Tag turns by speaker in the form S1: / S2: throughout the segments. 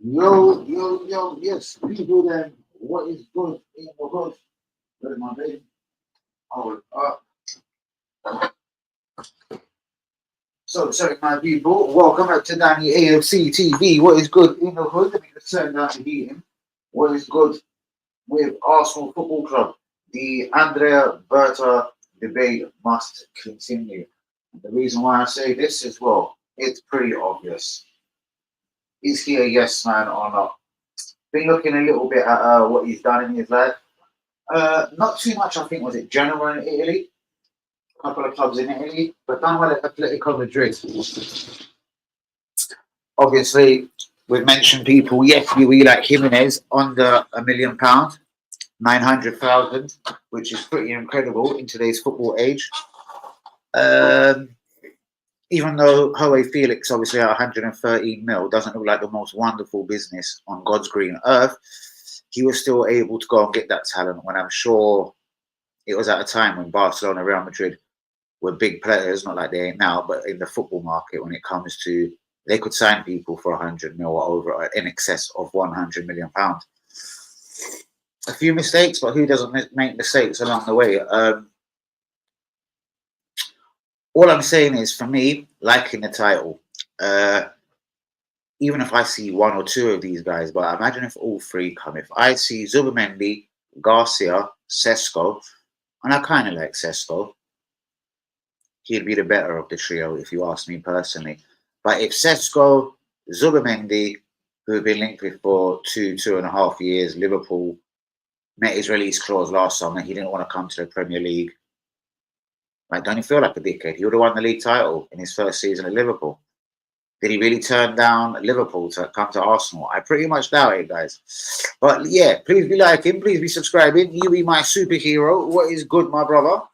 S1: Yo, yes, people then, what is good in the hood? Where's my baby? Oh, so, sorry, my people, welcome back to Danny AFC TV. What is good in the hood? Let me just turn down the heating. What is good with Arsenal Football Club? The Andrea Berta debate must continue. The reason why I say this as well, it's pretty obvious. Is he a yes man or not? Been looking a little bit at what he's done in his life. Not too much, I think, was it Genoa in Italy? A couple of clubs in Italy, but done well at Atletico Madrid. Obviously, we've mentioned people, yes, we like Jimenez under £1 million, 900,000, which is pretty incredible in today's football age. Even though Joe Felix, obviously at 113 mil, doesn't look like the most wonderful business on God's green earth, he was still able to go and get that talent when I'm sure it was at a time when Barcelona, Real Madrid were big players, not like they ain't now, but in the football market when it comes to, they could sign people for 100 mil or over, in excess of 100 million pounds. A few mistakes, but who doesn't make mistakes along the way? All I'm saying is, for me, liking the title, even if I see one or two of these guys, but imagine if all three come. If I see Zubimendi, Garcia, Sesko, and I kind of like Sesko, he'd be the better of the trio if you ask me personally. But if Sesko, Zubimendi, who have been linked with for 2.5 years, Liverpool, met his release clause last summer, he didn't want to come to the Premier League. Like, don't you feel like a dickhead? He would have won the league title in his first season at Liverpool. Did he really turn down Liverpool to come to Arsenal? I pretty much doubt it, guys. But yeah, please be liking, please be subscribing. You be my superhero. What is good, my brother?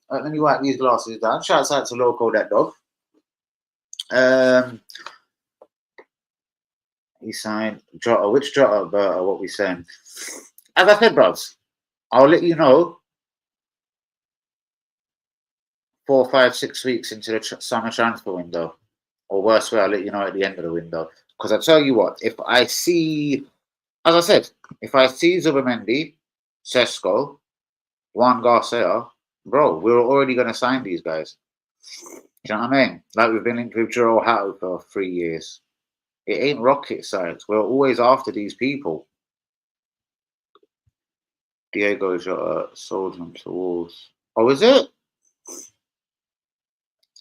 S1: Let me wipe these glasses down. Shouts out to Loco, that dog. He signed Jota. Which Jota, Berta? What we saying? As I said, bros, I'll let you know 4, 5, 6 weeks into the summer transfer window. Or worse way, I'll let you know at the end of the window. Because I tell you what, if I see, as I said, if I see Zubimendi, Sesko, Juan Garcia, bro, we're already going to sign these guys. You know what I mean? Like we've been linked with Jero Hato for 3 years. It ain't rocket science. We're always after these people. Diego Jota sold him to Wolves. Oh, is it?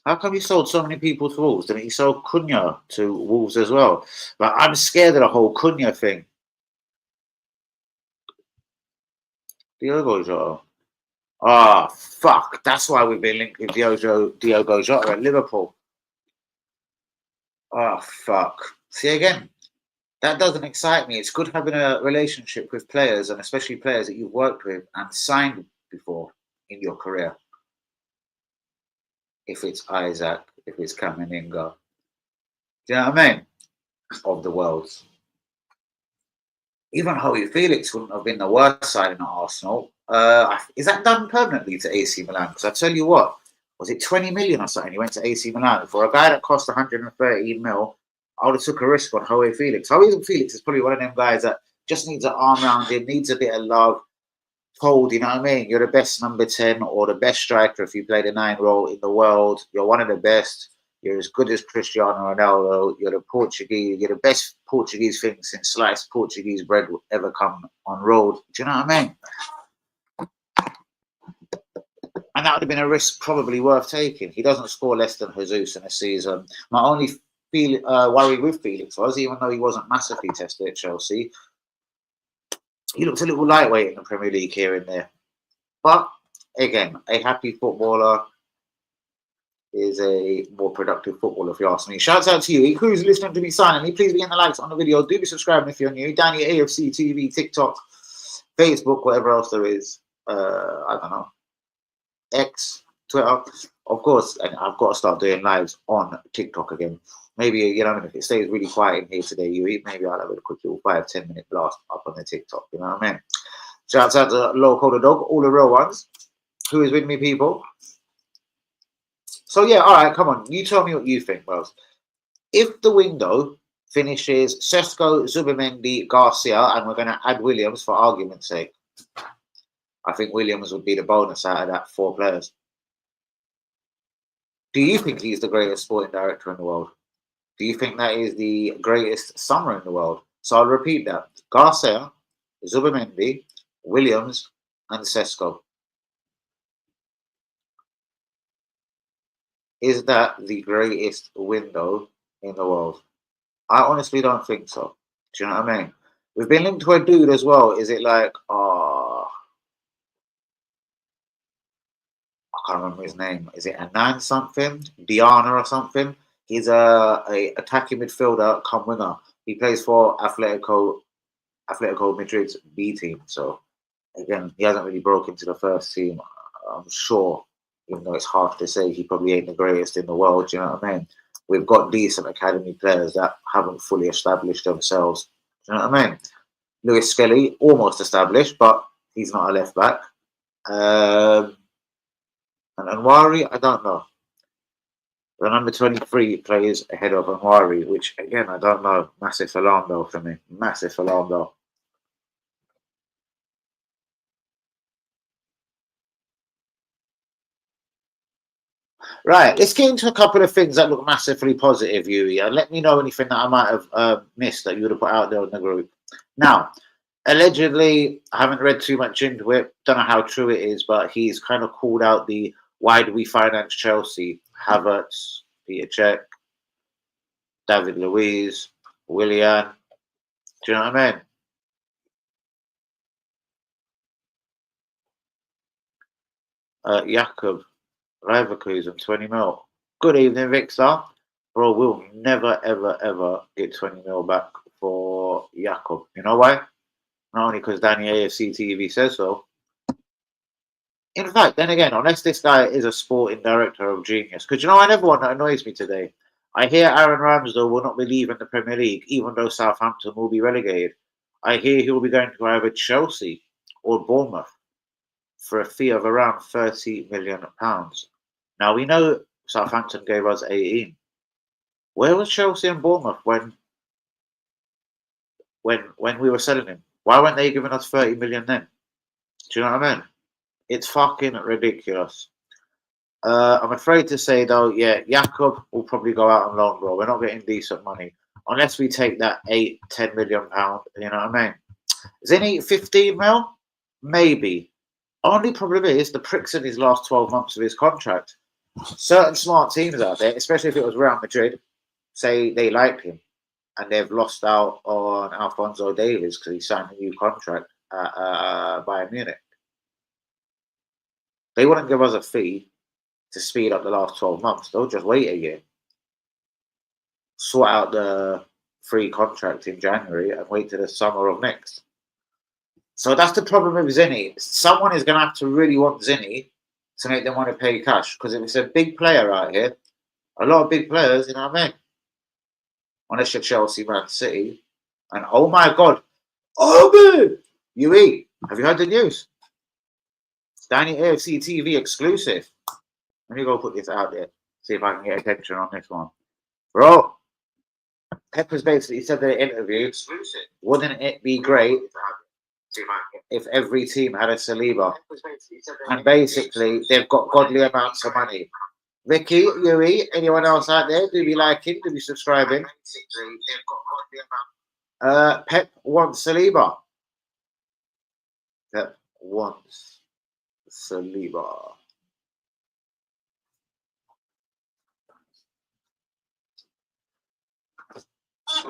S1: How come he sold so many people to Wolves? Didn't he sell Cunha to Wolves as well? But I'm scared of the whole Cunha thing. Diogo Jota. Ah, fuck. That's why we've been linked with Diogo Jota at Liverpool. Oh, fuck. See, again, that doesn't excite me. It's good having a relationship with players, and especially players that you've worked with and signed before in your career. If it's Isaac, if it's Kameninga. Do you know what I mean? Of the world. Even Joe Felix wouldn't have been the worst side in Arsenal. Is that done permanently to AC Milan? Because I tell you what, was it 20 million or something? He went to AC Milan. For a guy that cost 113 mil, I would have took a risk on Joe Felix. Joe Felix is probably one of them guys that just needs an arm around him, needs a bit of love. Told, you know what I mean? You're the best number 10 or the best striker if you play the 9 role in the world. You're one of the best. You're as good as Cristiano Ronaldo. You're the Portuguese. You're the best Portuguese thing since sliced Portuguese bread will ever come on road. Do you know what I mean? And that would have been a risk probably worth taking. He doesn't score less than Jesus in a season. My only worry with Felix was, even though he wasn't massively tested at Chelsea, he looked a little lightweight in the Premier League here and there. But again, a happy footballer is a more productive footballer, if you ask me. Shouts out to you. Who's listening to me silently? Please be hitting the likes on the video. Do be subscribing if you're new. Danny AFC TV, TikTok, Facebook, whatever else there is. I don't know. X, Twitter. Of course, and I've got to start doing lives on TikTok again. Maybe, you know, if it stays really quiet in here today, maybe I'll have a quick little 5-10 minute blast up on the TikTok. You know what I mean? Shouts out to Loco the dog, all the real ones. Who is with me, people? So yeah, all right, come on. You tell me what you think, Wells. If the window finishes Sesko, Zubimendi, Garcia, and we're going to add Williams for argument's sake, I think Williams would be the bonus out of that 4 players. Do you think he's the greatest sporting director in the world? Do you think that is the greatest summer in the world? So I'll repeat that. Garcia, Zubimendi, Williams, and Sesko. Is that the greatest window in the world? I honestly don't think so. Do you know what I mean? We've been linked to a dude as well. Is it like, I can't remember his name. Is it Anan something? Diana or something? He's a attacking midfielder, come winger. He plays for Atletico Madrid's B team. So again, he hasn't really broken into the first team. I'm sure, even though it's hard to say, he probably ain't the greatest in the world. Do you know what I mean? We've got decent academy players that haven't fully established themselves. Do you know what I mean? Lewis Skelly, almost established, but he's not a left back. And Anwari, I don't know. The number 23 plays ahead of Anwari, which again, I don't know. Massive alarm bell for me. Massive alarm bell. Right, let's get into a couple of things that look massively positive, Yuri, and let me know anything that I might have missed that you would have put out there in the group. Now, allegedly, I haven't read too much into it, don't know how true it is, but he's kind of called out the why do we finance Chelsea? Havertz, Peter Cech, David Luiz, Willian. Do you know what I mean? Jakob, Leverkusen, 20 mil. Good evening, Victor. Bro, we'll never, ever, ever get 20 mil back for Jakob. You know why? Not only because Danny AFC TV says so. In fact, then again, unless this guy is a sporting director of genius, because you know another one that annoys me today. I hear Aaron Ramsdale will not be leaving the Premier League, even though Southampton will be relegated. I hear he will be going to either Chelsea or Bournemouth for a fee of around £30 million. Now we know Southampton gave us 18. Where was Chelsea and Bournemouth when we were selling him? Why weren't they giving us 30 million then? Do you know what I mean? It's fucking ridiculous. I'm afraid to say though, yeah, Jakob will probably go out on loan, bro. We're not getting decent money unless we take that £8-10 million. You know what I mean? Zinni 15 mil, maybe. Only problem is the prick's in his last 12 months of his contract. Certain smart teams out there, especially if it was Real Madrid, say they like him and they've lost out on Alphonso Davies because he signed a new contract at Bayern Munich. They wouldn't give us a fee to speed up the last 12 months. They'll just wait a year, sort out the free contract in January and wait to the summer of next. So that's the problem with Zinni. Someone is going to have to really want Zinni to make them want to pay cash, because if it's a big player out here, a lot of big players, you know what I mean? Unless you're Chelsea, Man City, and oh my God, oh man, UE, have you heard the news? Danny AFC TV exclusive. Let me go put this out there, see if I can get attention on this one. Bro, Pepper's basically said in an interview, wouldn't it be great if every team had a Saliba? And basically, they've got godly amounts of money. Ricky, Yuri, anyone else out there? Do we like him? Do we subscribing? Pep wants Saliba. Pep wants Saliba.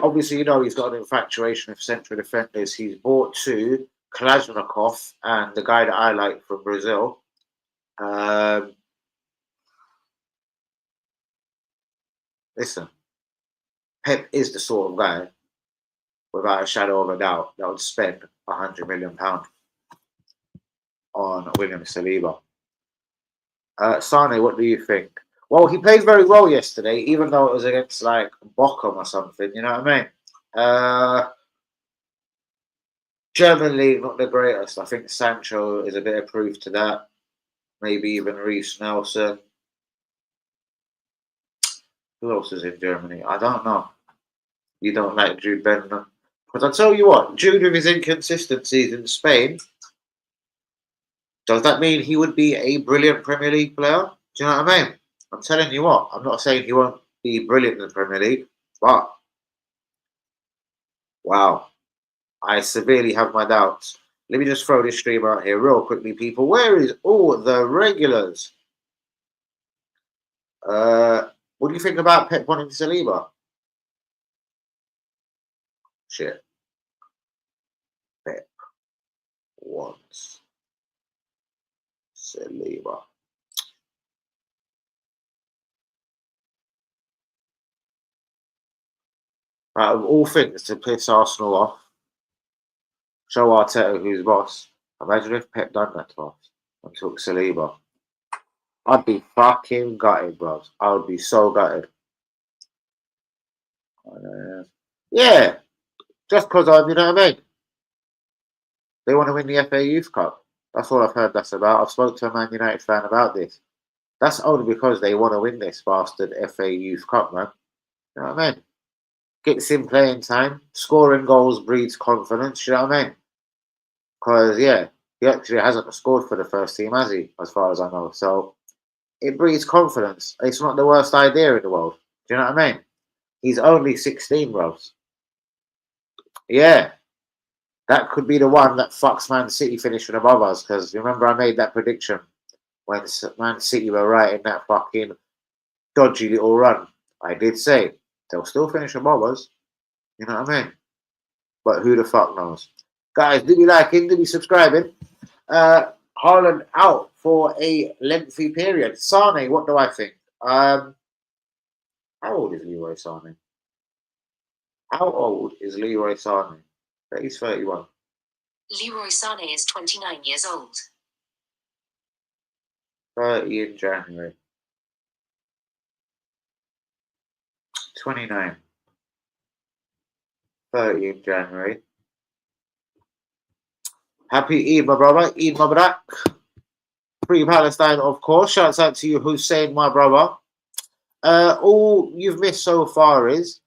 S1: Obviously, you know he's got an infatuation with central defenders. He's bought 2, Kalashnikov and the guy that I like from Brazil. Listen, Pep is the sort of guy, without a shadow of a doubt, that would spend £100 million on William Saliba. Sane, what do you think? Well, he played very well yesterday, even though it was against like Bochum or something. You know what I mean? German league, not the greatest. I think Sancho is a bit of proof to that. Maybe even Reece Nelson. Who else is in Germany? I don't know. You don't like Jude Bellingham? Because I tell you what, Jude with his inconsistencies in Spain, does that mean he would be a brilliant Premier League player? Do you know what I mean? I'm telling you what, I'm not saying he won't be brilliant in the Premier League, but wow, I severely have my doubts. Let me just throw this stream out here real quickly, people. Where is all the regulars? What do you think about Pep wanting Saliba? Shit. Pep wants Saliba. Out of all things to piss Arsenal off, show Arteta who's boss. Imagine if Pep done that to us and took Saliba. I'd be fucking gutted, bro. I would be so gutted. Yeah, just because you know what I mean? They want to win the FA Youth Cup. That's all I've heard that's about. I've spoke to a Man United fan about this. That's only because they want to win this bastard FA Youth Cup, man. You know what I mean? Gets in playing time. Scoring goals breeds confidence, you know what I mean? Because, yeah, he actually hasn't scored for the first team, has he? As far as I know. So, it breeds confidence. It's not the worst idea in the world. Do you know what I mean? He's only 16, bros. Yeah. That could be the one that fucks Man City finishing above us. Because remember I made that prediction when Man City were right in that fucking dodgy little run. I did say they'll still finish above us. You know what I mean? But who the fuck knows? Guys, do be liking, do be subscribing. Haaland out for a lengthy period. Sane, what do I think? How old is Leroy Sane? How old is Leroy Sane? He's 31.
S2: Leroy Sane is 29 years old.
S1: 30 in January. 29. 30 in January. Happy Eid, my brother. Eid, my brother. Free Palestine, of course. Shouts out to you, Hussein, my brother. All you've missed so far is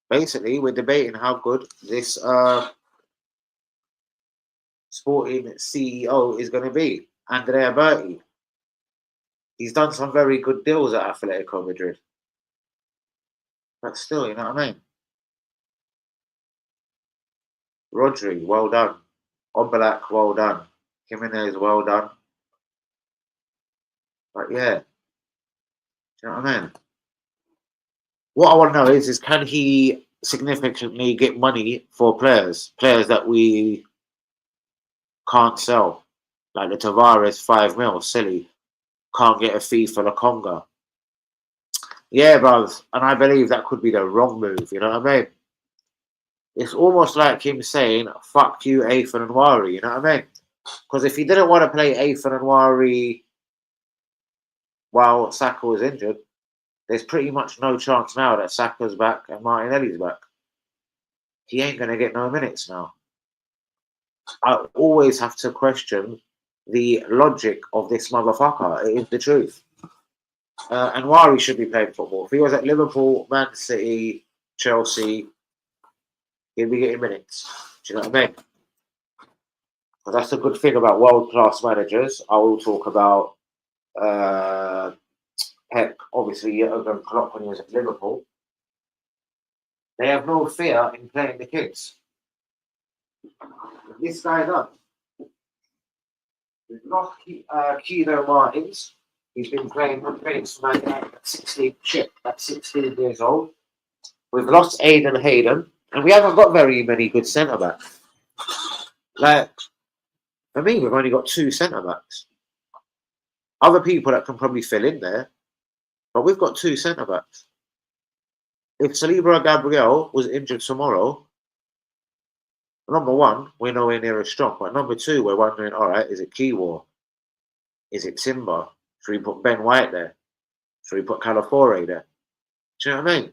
S1: basically we're debating how good this sporting CEO is going to be. Andrea Berti. He's done some very good deals at Atletico Madrid. But still, you know what I mean? Rodri, well done. Oblak, well done. Jimenez, well done. But yeah, do you know what I mean? What I want to know is can he significantly get money for players that we can't sell? Like the Tavares 5 mil, silly. Can't get a fee for the Conga. Yeah, bruv. And I believe that could be the wrong move, you know what I mean? It's almost like him saying, fuck you, Athan and Wari, you know what I mean? Because if he didn't want to play Athan and Wari while Saka was injured, there's pretty much no chance now that Saka's back and Martinelli's back. He ain't going to get no minutes now. I always have to question the logic of this motherfucker. It is the truth. And Wari should be playing football. If he was at Liverpool, Man City, Chelsea, he'd be getting minutes. Do you know what I mean? Because that's the good thing about world-class managers. I will talk about Pep, obviously, Jurgen Klopp when he was at Liverpool. They have no fear in playing the kids. This guy does. We've lost Keto Martins. He's been playing good minutes for Man United at 16. Shit, at 16 years old. We've lost Aidan Hayden, and we haven't got very many good centre backs. Like, for me, we've only got 2 centre backs. Other people that can probably fill in there, but we've got 2 centre backs. If Saliba or Gabriel was injured tomorrow, number one, we're nowhere near as strong. But number two, we're wondering, all right, is it Kiwor? Is it Timber? Should we put Ben White there? Should we put Calafore there? Do you know what I mean?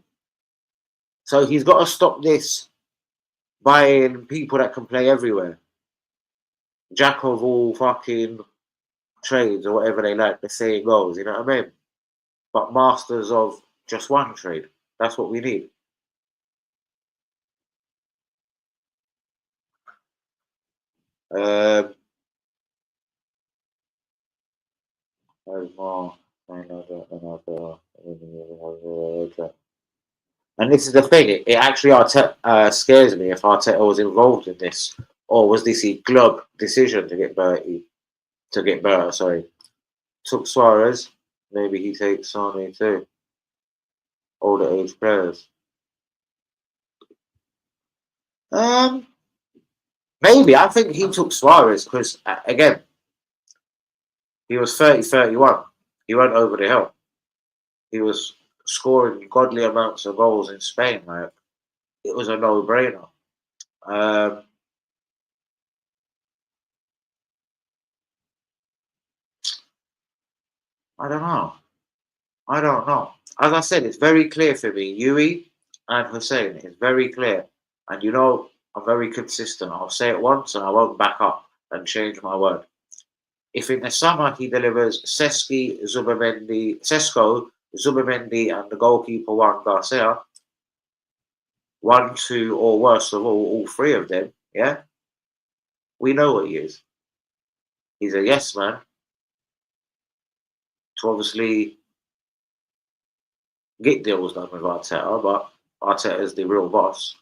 S1: So he's got to stop this buying people that can play everywhere. Jack of all fucking trades or whatever they like the saying goes, you know what I mean? But masters of just one trade. That's what we need. Um, there's more. And this is the thing, it actually scares me if Arteta was involved in this, or was this a club decision to get Berta, sorry. Took Suarez, maybe he takes Sane too. Older age players. Maybe, I think he took Suarez because, again, he was 30, 31. He went over the hill. He was scoring godly amounts of goals in Spain. Like, it was a no-brainer. I don't know. I don't know. As I said, it's very clear for me. Yui and Hussein is very clear. And you know, I'm very consistent. I'll say it once and I won't back up and change my word. If in the summer he delivers Sesko, Zubimendi, and the goalkeeper one, Garcia, 1, 2, or worst of all three of them, yeah, we know what he is. He's a yes man to obviously get deals done with Arteta, but Arteta is the real boss.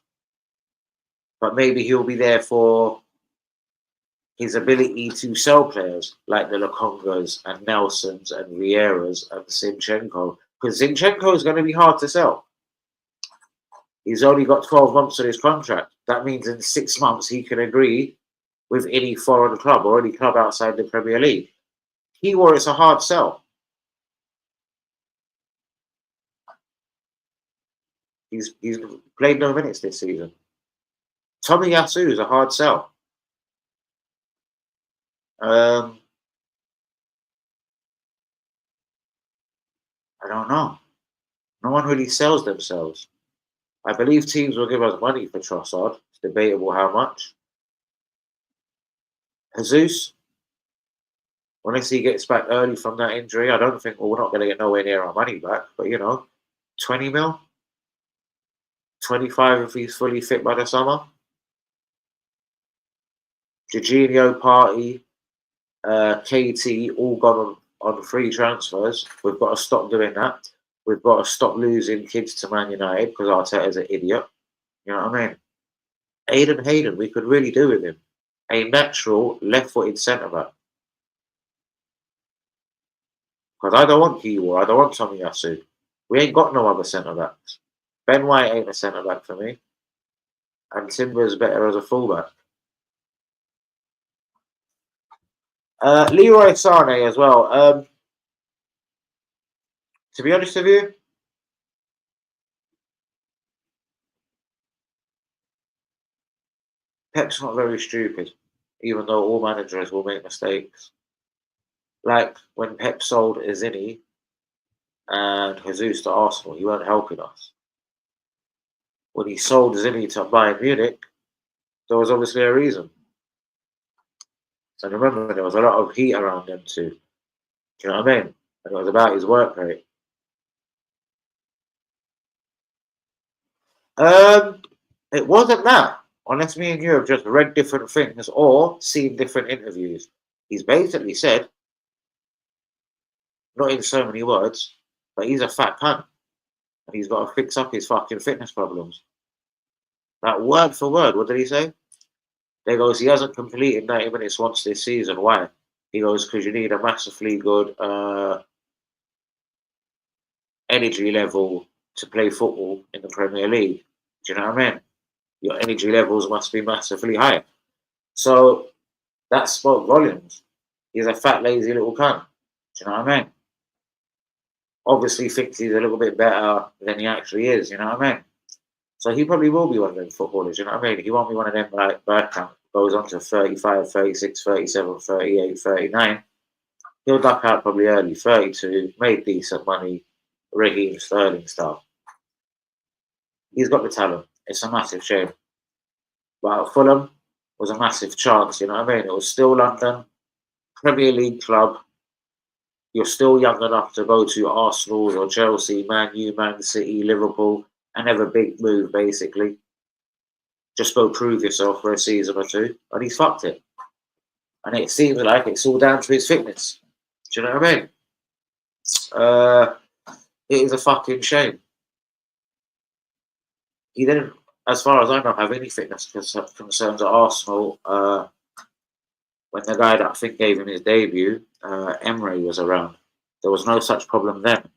S1: But maybe he'll be there for his ability to sell players like the Lokongas and Nelsons and Rieiras and Zinchenko, because Zinchenko is going to be hard to sell. He's only got 12 months on his contract. That means in 6 months he can agree with any foreign club or any club outside the Premier League. It's a hard sell. He's played no minutes this season. Tomiyasu is a hard sell. I don't know. No one really sells themselves. I believe teams will give us money for Trossard. It's debatable how much. Jesus, unless he gets back early from that injury, I don't think we're not going to get nowhere near our money back. But 20 mil, 25 if he's fully fit by the summer. Jorginho, Party, KT, all gone on free transfers. We've got to stop doing that. We've got to stop losing kids to Man United because Arteta's an idiot. You know what I mean? Aiden Hayden, we could really do with him. A natural left-footed centre-back. Because I don't want Kiwa, I don't want Tomiyasu. We ain't got no other centre-backs. Ben White ain't a centre-back for me. And Timber's better as a full-back. Leroy Sané as well. To be honest with you, Pep's not very stupid, even though all managers will make mistakes. Like when Pep sold Izini and Jesus to Arsenal, he weren't helping us. When he sold Izini to Bayern Munich, there was obviously a reason. And remember, there was a lot of heat around them too. Do you know what I mean? And it was about his work rate. It wasn't that. Unless me and you have just read different things or seen different interviews. He's basically said, not in so many words, but he's a fat cunt. And he's got to fix up his fucking fitness problems. Like word for word, what did he say? He goes, he hasn't completed 90 minutes once this season. Why? He goes, because you need a massively good energy level to play football in the Premier League. Do you know what I mean? Your energy levels must be massively high. So that spoke volumes. He's a fat, lazy little cunt. Do you know what I mean? Obviously thinks he's a little bit better than he actually is. You know what I mean? So he probably will be one of them footballers. You know what I mean? He won't be one of them like Berta, goes on to 35, 36, 37, 38, 39. He'll duck out probably early, 32, made decent money, Raheem Sterling stuff. He's got the talent. It's a massive shame. But Fulham was a massive chance, you know what I mean? It was still London, Premier League club, you're still young enough to go to Arsenal or Chelsea, Man U, Man City, Liverpool, and have a big move, basically. Just go prove yourself for a season or two, and he's fucked it. And it seems like it's all down to his fitness. Do you know what I mean? It is a fucking shame. He didn't, as far as I know, have any fitness concerns at Arsenal. When the guy that I think gave him his debut, Emery, was around, there was no such problem then.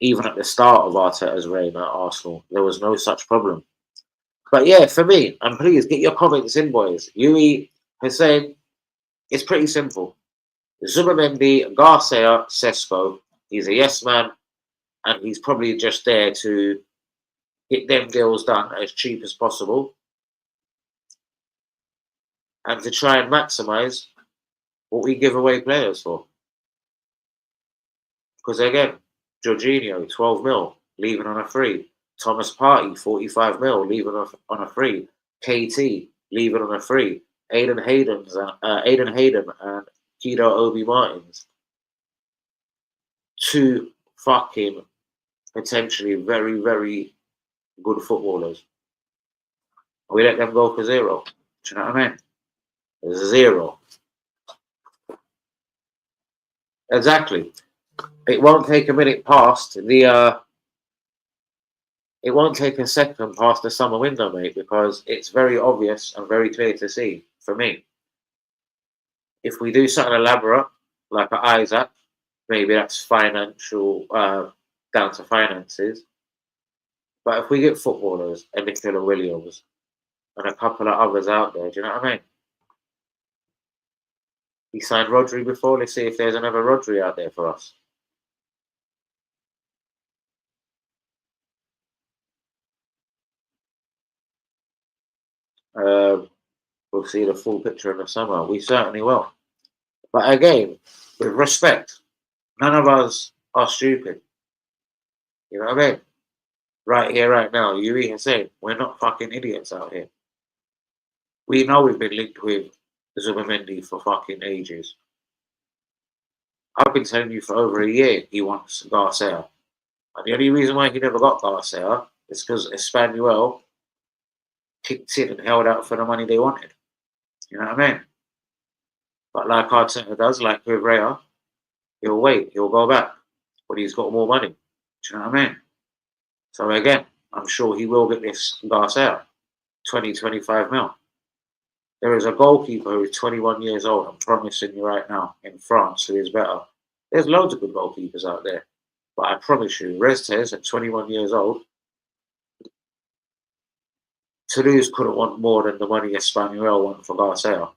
S1: Even at the start of Arteta's reign at Arsenal, there was no such problem. But yeah, for me, and please get your comments in, boys. Yui Hussein, it's pretty simple. Zubimendi, Garcia, Sesko. He's a yes man, and he's probably just there to get them deals done as cheap as possible, and to try and maximise what we give away players for. Because again, Jorginho, 12 mil, leaving on a free. Thomas Partey, 45 mil, leaving on a free. KT, leaving on a free. Aiden Hayden and Kido Obi Martins. Two fucking potentially very, very good footballers. We let them go for zero. Do you know what I mean? Zero. Exactly. It won't take a minute past the. It won't take a second past the summer window, mate, because it's very obvious and very clear to see for me. If we do something elaborate, like an Isaac, maybe that's financial, down to finances. But if we get footballers, and Nicola Williams, and a couple of others out there, do you know what I mean? He signed Rodri before. Let's see if there's another Rodri out there for us. We'll see the full picture in the summer. We certainly will. But again, with respect, none of us are stupid. You know what I mean? Right here, right now, you even say we're not fucking idiots out here. We know we've been linked with Zubimendi for fucking ages. I've been telling you for over a year he wants Garcia. And the only reason why he never got Garcia is because Espanol kicked in and held out for the money they wanted. You know what I mean? But like Arteta does, like with Rea, he'll wait, he'll go back, but he's got more money. Do you know what I mean? So again, I'm sure he will get this Garcia, 25 mil. There is a goalkeeper who is 21 years old, I'm promising you right now, in France, who is better. There's loads of good goalkeepers out there. But I promise you, Restes, at 21 years old, Toulouse couldn't want more than the money Espanol want for Garcia.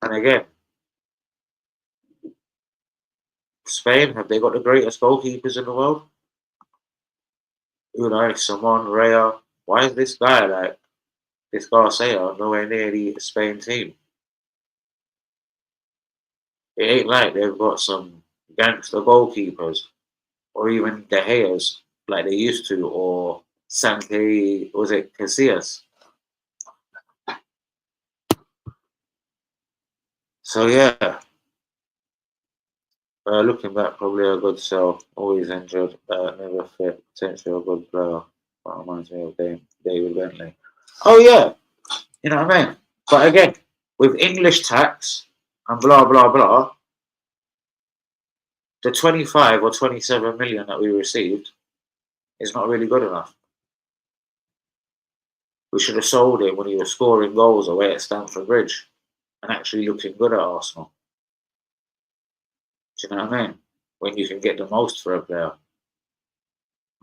S1: And again, Spain, have they got the greatest goalkeepers in the world? Unai, Simon, Rea. Why is this guy like this Garcia nowhere near the Spain team? It ain't like they've got some gangster goalkeepers or even De Gea's like they used to, or Santi, was it Casillas? So yeah, looking back, probably a good sell. Always injured, never fit. Potentially a good player. That reminds me of David Bentley. Oh yeah, you know what I mean. But again, with English tax and blah blah blah, the 25 or 27 million that we received is not really good enough. We should have sold him when he was scoring goals away at Stamford Bridge and actually looking good at Arsenal. Do you know what I mean? When you can get the most for a player.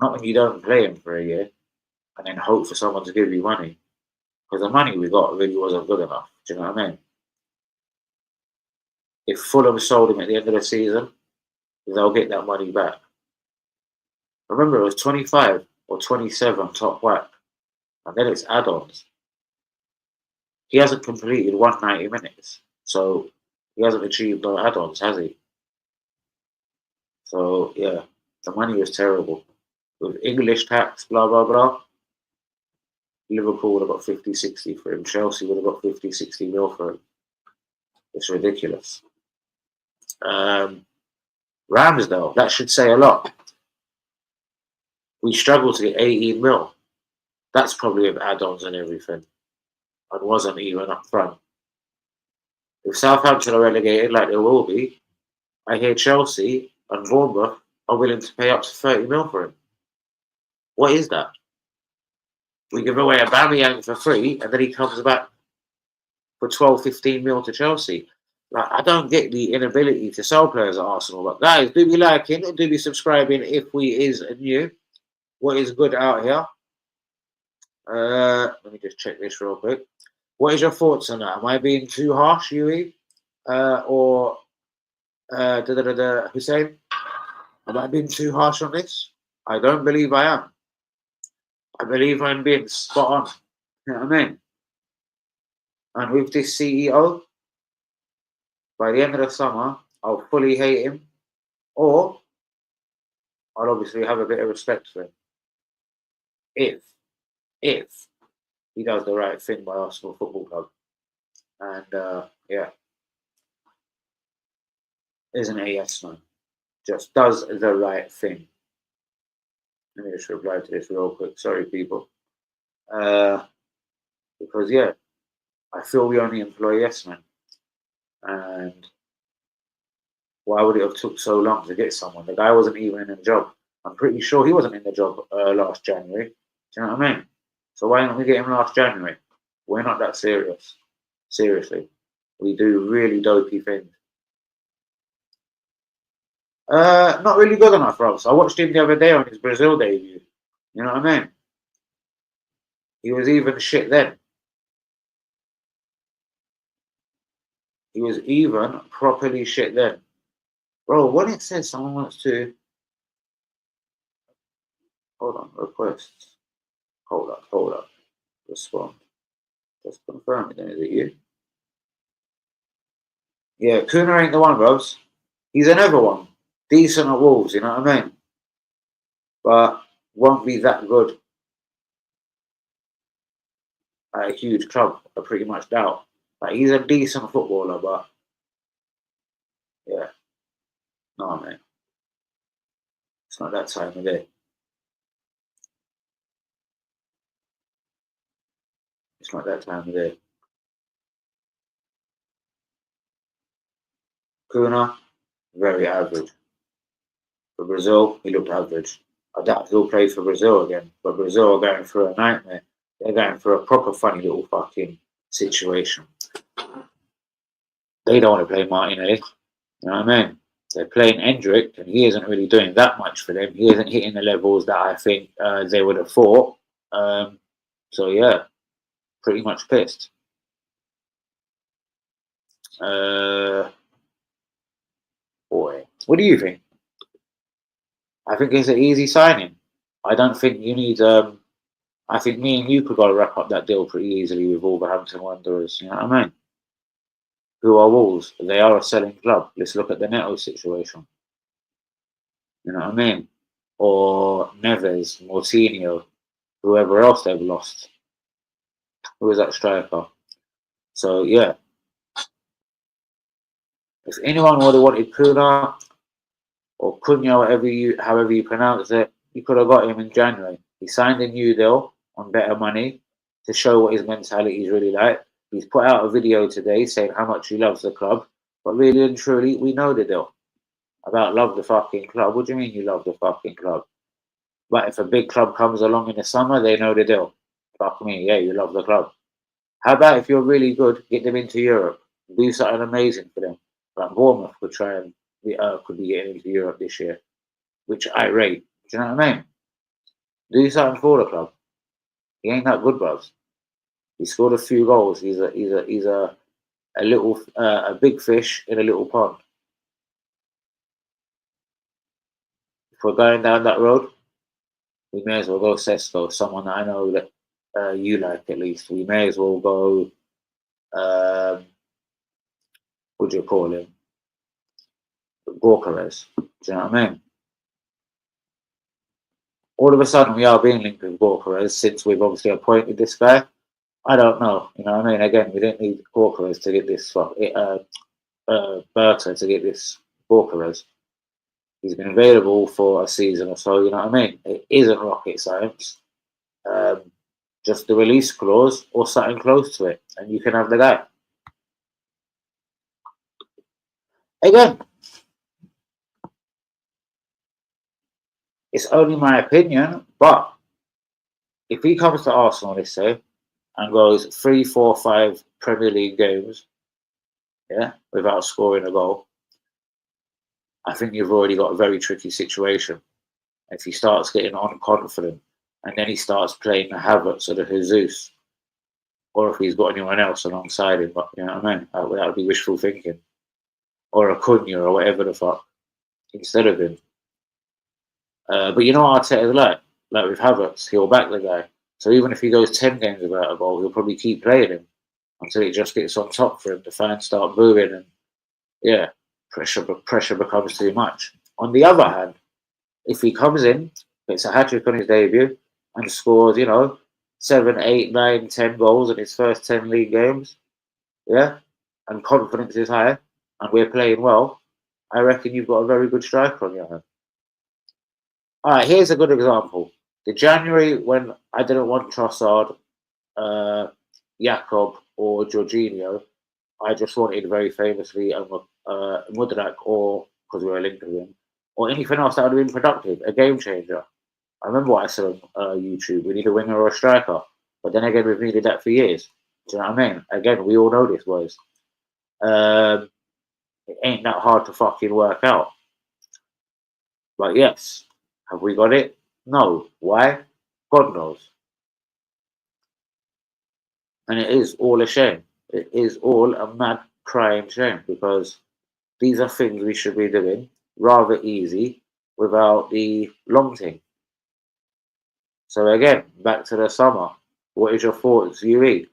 S1: Not when you don't play him for a year and then hope for someone to give you money. Because the money we got really wasn't good enough. Do you know what I mean? If Fulham sold him at the end of the season, they'll get that money back. Remember, it was 25 or 27 top whack. And then it's add-ons. He hasn't completed 190 minutes. So he hasn't achieved no add-ons, has he? So yeah, the money was terrible. With English tax, blah blah blah. Liverpool would have got 50, 60 for him. Chelsea would have got 50, 60 mil for him. It's ridiculous. Ramsdale, that should say a lot. We struggled to get 18 mil. That's probably with add-ons and everything. And wasn't even up front. If Southampton are relegated like they will be, I hear Chelsea and Bournemouth are willing to pay up to 30 mil for him. What is that? We give away a Aubameyang for free and then he comes back for 12, 15 mil to Chelsea. Like, I don't get the inability to sell players at Arsenal. But guys, do be liking, do be subscribing if we is new. What is good out here? Let me just check this real quick. What is your thoughts on that? Am I being too harsh, Yui? Or Hussein? Am I being too harsh on this? I don't believe I am. I believe I'm being spot on. You know what I mean? And with this CEO, by the end of the summer, I'll fully hate him, or I'll obviously have a bit of respect for him. If he does the right thing by Arsenal Football Club. And yeah, isn't a yes man. Just does the right thing. Let me just reply to this real quick. Sorry, people. Because yeah, I feel we only employ yes men. And why would it have took so long to get someone? The guy wasn't even in the job. I'm pretty sure he wasn't in the job last January. Do you know what I mean? So why didn't we get him last January? We're not that serious. Seriously. We do really dopey things. Not really good enough for us. I watched him the other day on his Brazil debut. You know what I mean? He was even shit then. He was even properly shit then. Bro, when it says someone wants to... Hold on, requests. Hold up. Respond. Just confirm it then, is it you? Yeah, Kuna ain't the one, bros. He's another one. Decent at Wolves, you know what I mean? But won't be that good at a huge club, I pretty much doubt. Like, he's a decent footballer, but yeah. No, man. It's not that time of day. It's not that time of day. Kuna, very average. For Brazil, he looked average. I doubt he'll play for Brazil again. But Brazil are going through a nightmare. They're going through a proper funny little fucking situation. They don't want to play Martinelli. You know what I mean? They're playing Endrick, and he isn't really doing that much for them. He isn't hitting the levels that I think they would have thought. So yeah, pretty much pissed. Boy, what do you think? I think it's an easy signing. I don't think you need. I think me and you could go wrap up that deal pretty easily with Wolverhampton Wanderers. You know what I mean? Who are Wolves? They are a selling club. Let's look at the Neto situation. You know what I mean? Or Neves, Moutinho, whoever else they've lost. Who is that striker? So yeah. If anyone would have wanted Kuna or Cunha, however you pronounce it, you could have got him in January. He signed a new deal on better money to show what his mentality is really like. He's put out a video today saying how much he loves the club, but really and truly, we know the deal. About love the fucking club. What do you mean you love the fucking club? But if a big club comes along in the summer, they know the deal. Fuck me, yeah, you love the club. How about if you're really good, get them into Europe, do something amazing for them. Like Bournemouth could try and could be getting into Europe this year, which I rate. Do you know what I mean? Do something for the club. He ain't that good, bros. He scored a few goals. He's a little a big fish in a little pond. If we're going down that road, we may as well go Sesko, someone that I know that you like at least. We may as well go. What do you call him? Gorkarez. Do you know what I mean? All of a sudden, we are being linked with Gorkarez since we've obviously appointed this guy. I don't know. You know what I mean? Again, we didn't need Gorkarez to get this. Berta to get this Borquez. He's been available for a season or so, you know what I mean? It isn't rocket science. Just the release clause or something close to it, and you can have the guy. Again, it's only my opinion, but if he comes to Arsenal, let's say, and goes 3, 4, 5 Premier League games, yeah, without scoring a goal, I think you've already got a very tricky situation. If he starts getting unconfident and then he starts playing the Havertz or the Jesus, or if he's got anyone else alongside him, but you know what I mean? That would be wishful thinking. Or a Cunha or whatever the fuck instead of him. But you know what Arteta's like with Havertz, he'll back the guy. So even if he goes 10 games without a goal, he'll probably keep playing him until it just gets on top for him. The fans start booing and yeah, pressure becomes too much. On the other hand, if he comes in, gets a hat-trick on his debut and scores, 7, 8, 9, 10 goals in his first 10 league games, yeah, and confidence is high and we're playing well, I reckon you've got a very good striker on your hand. All right, here's a good example. The January when I didn't want Trossard, Jakob, or Jorginho, I just wanted very famously Mudrak, or because we were linked to him, or anything else that would have been productive, a game changer. I remember what I said on YouTube: we need a winger or a striker. But then again, we've needed that for years. Do you know what I mean? Again, we all know this, boys. It ain't that hard to fucking work out. But yes, have we got it? No. Why? God knows. And it is all a shame. It is all a mad crying shame because these are things we should be doing rather easy without the long thing. So again, back to the summer. What is your thoughts, UE?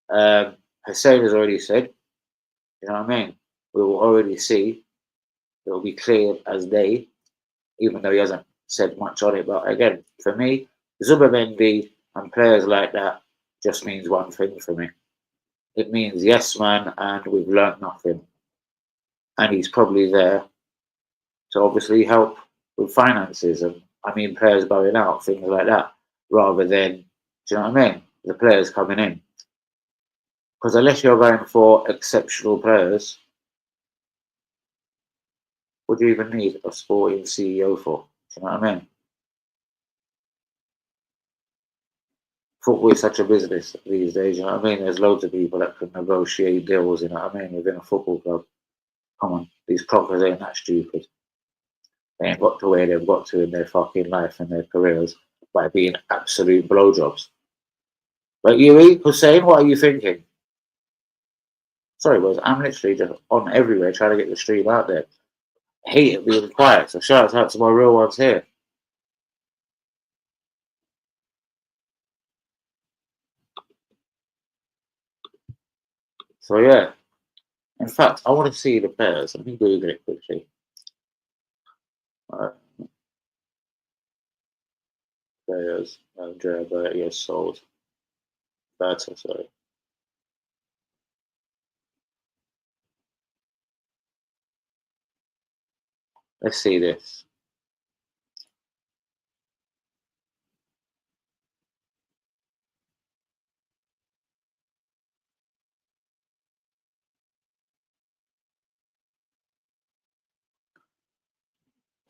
S1: Hussein has already said, you know what I mean? We will already see. It will be clear as day, even though he hasn't said much on it. But again, for me, Zubimendi and players like that just means one thing for me. It means yes, man, and we've learnt nothing. And he's probably there to obviously help with finances and I mean players going out, things like that, rather than, do you know what I mean? The players coming in. Because unless you're going for exceptional players, what do you even need a sporting CEO for? Do you know what I mean? Football is such a business these days, you know what I mean? There's loads of people that can negotiate deals, you know what I mean, within a football club. Come on, these clockers ain't that stupid. They ain't got to where they've got to in their fucking life and their careers by being absolute blowjobs. But you, Hussein, what are you thinking? Sorry, boys, I'm literally just on everywhere trying to get the stream out there. I hate it being quiet, so shout out to my real ones here. So yeah, in fact, I want to see the players. Let me Google it quickly. Players, Andrea Berta, sold. Berta, sorry. Let's see this.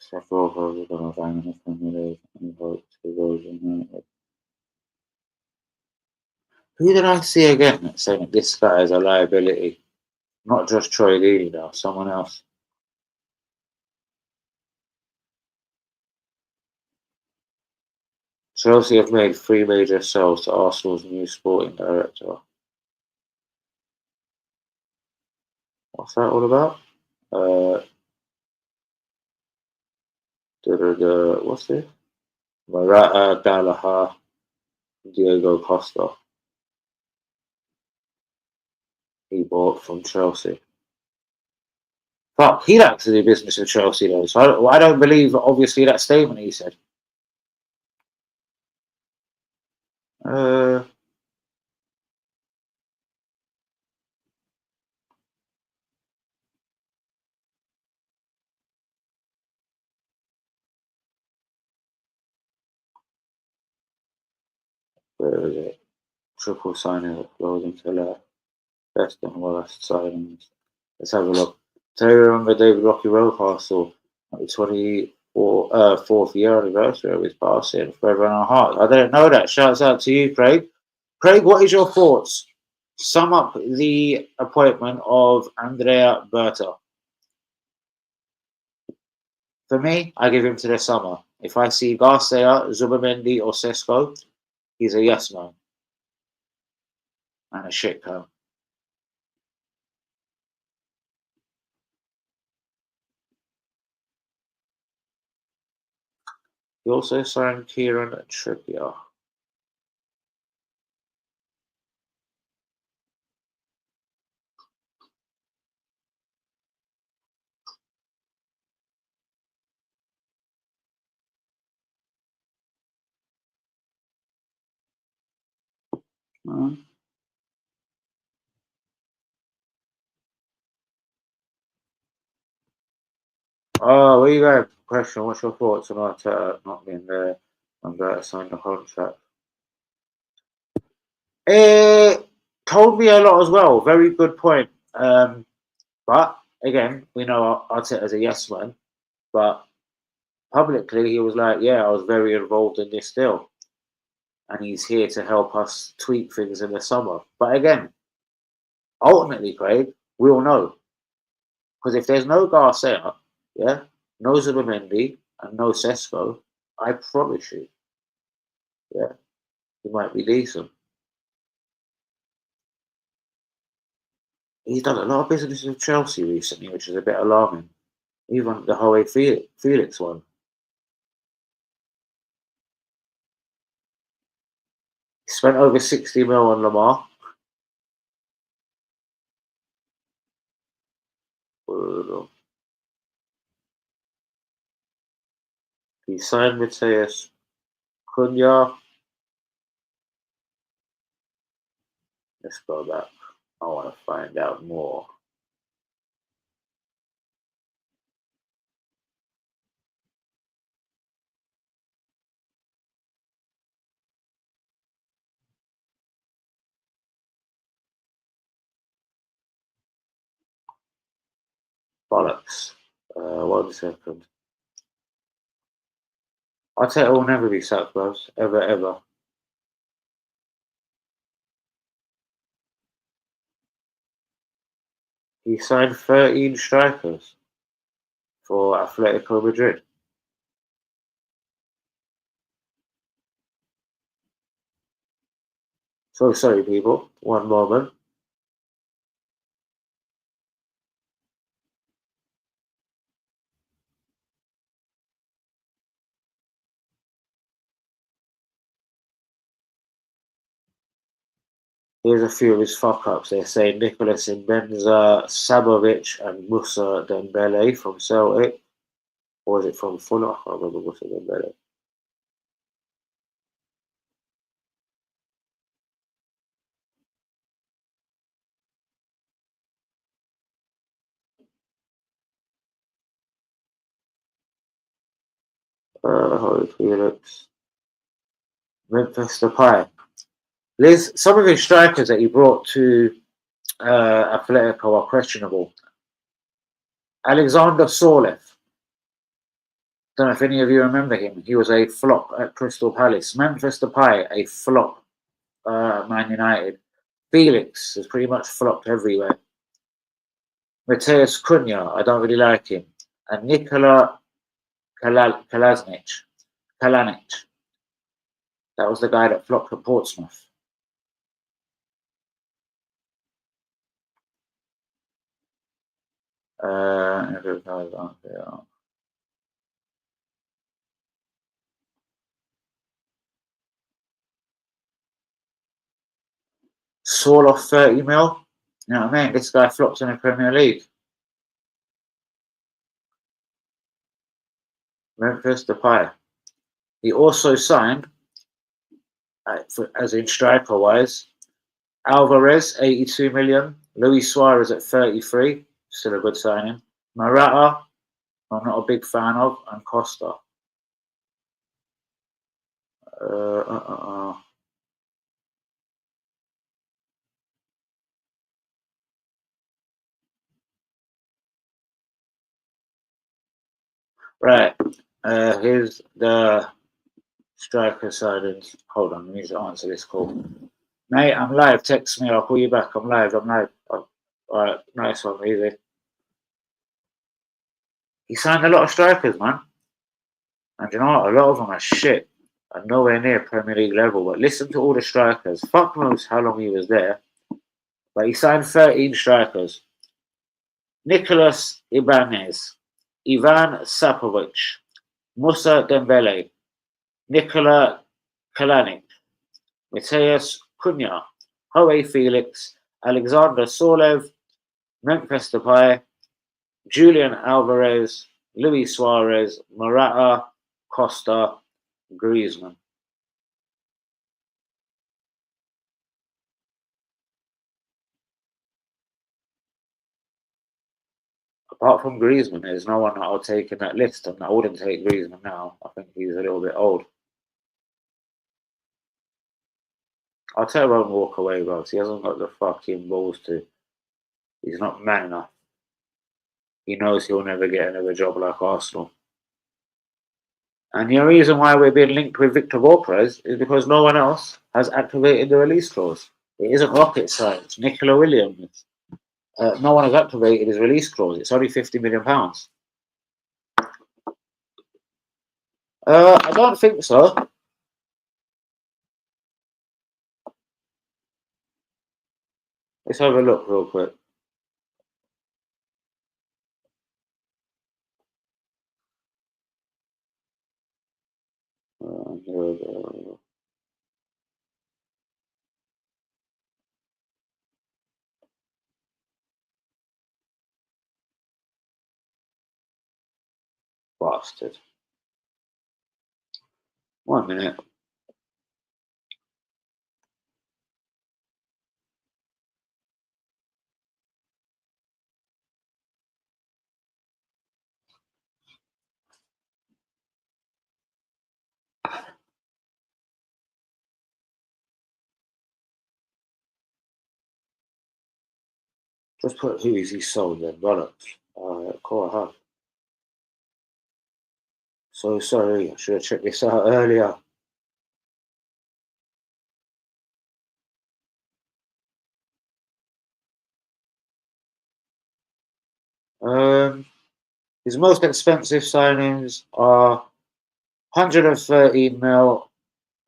S1: Sesko is going to find in the Premier League and vote to go United. Who did I see again saying that this guy is a liability? Not just Troy Deeney now, someone else. Chelsea have made 3 major sales to Arsenal's new sporting director. What's that all about? What's this? Morata, Gallagher, Diego Costa. He bought from Chelsea. Fuck, he likes to do business with Chelsea though, so I don't believe obviously that statement he said. Uh, Where is it? Triple signing that flows into the best and worst signings. Let's have a look. Do you remember David Rocky Rocastle at the 4th year anniversary of his passing? Forever in our hearts. I didn't know that. Shouts out to you, Craig. Craig, what is your thoughts? Sum up the appointment of Andrea Berta. For me, I give him to the summer. If I see Garcia, Zubimendi, or Sesko, he's a yes man and a shit coat. He also signed Kieran Trippier. Oh, where you going? Question, what's your thoughts on Arteta not being there and Berta signed the contract? It told me a lot as well. Very good point. But again, we know Arteta's a yes man, but publicly he was like, yeah, I was very involved in this deal. And he's here to help us tweak things in the summer. But again, ultimately, Craig, we all know. Because if there's no Garcia, yeah, no Zubimendi, and no Sesko, I promise you, yeah, he might be decent. He's done a lot of business with Chelsea recently, which is a bit alarming. Even the whole Felix one. He spent over 60 mil on Lamar. He signed Mateus Cunha. Let's go back. I want to find out more. Bollocks. 1 second. Arteta will never be sacked, bros. Ever, ever. He signed 13 strikers for Atletico Madrid. So sorry, people. One moment. Here's a few of his fuck-ups. They say Nicolas Mbenza, Sabovic, and Musa Dembele from Celtic. Or is it from Fulham? I can't remember Musa Dembele. Holy Felix. Memphis Depay. Liz, some of his strikers that he brought to Atletico are questionable. Alexander Sorlev. Don't know if any of you remember him. He was a flop at Crystal Palace. Memphis Depay, a flop. Man United. Felix has pretty much flopped everywhere. Mateus Cunha, I don't really like him. And Nikola Kalanic. That was the guy that flopped at Portsmouth. Saul off 30 mil. You know what I mean? This guy flopped in the Premier League. Memphis Depay. He also signed, as in striker wise, Alvarez 82 million, Luis Suarez at 33, still a good signing. Morata, I'm not a big fan of, and Costa. Right. Here's the striker signings. Hold on, let me just answer this call. Mate, I'm live. Text me. I'll call you back. I'm live. Oh, all right, nice one, easy. He signed a lot of strikers, man. And you know what? A lot of them are shit and nowhere near Premier League level. But listen to all the strikers. Fuck knows how long he was there. But he signed 13 strikers. Nicolas Ibanez, Ivan Sapovic, Musa Dembele, Nikola Kalanic, Mateus Cunha, Joe Felix, Alexander Solev, Memphis Depay, Julian Alvarez, Luis Suarez, Morata, Costa, Griezmann. Apart from Griezmann, there's no one that I'll take in that list, and I wouldn't take Griezmann now. I think he's a little bit old. I'll tell him I won't walk away, bro. He hasn't got the fucking balls to. He's not man enough. He knows he'll never get another job like Arsenal. And the reason why we're being linked with Victor Gokras is because no one else has activated the release clause. It isn't rocket science. Nicola Williams. No one has activated his release clause. It's only £50 million. I don't think so. Let's have a look real quick. Bastard. 1 minute. Just put who is he sold then, bollocks. Cool, I have. So sorry, I should have checked this out earlier. His most expensive signings are 113 mil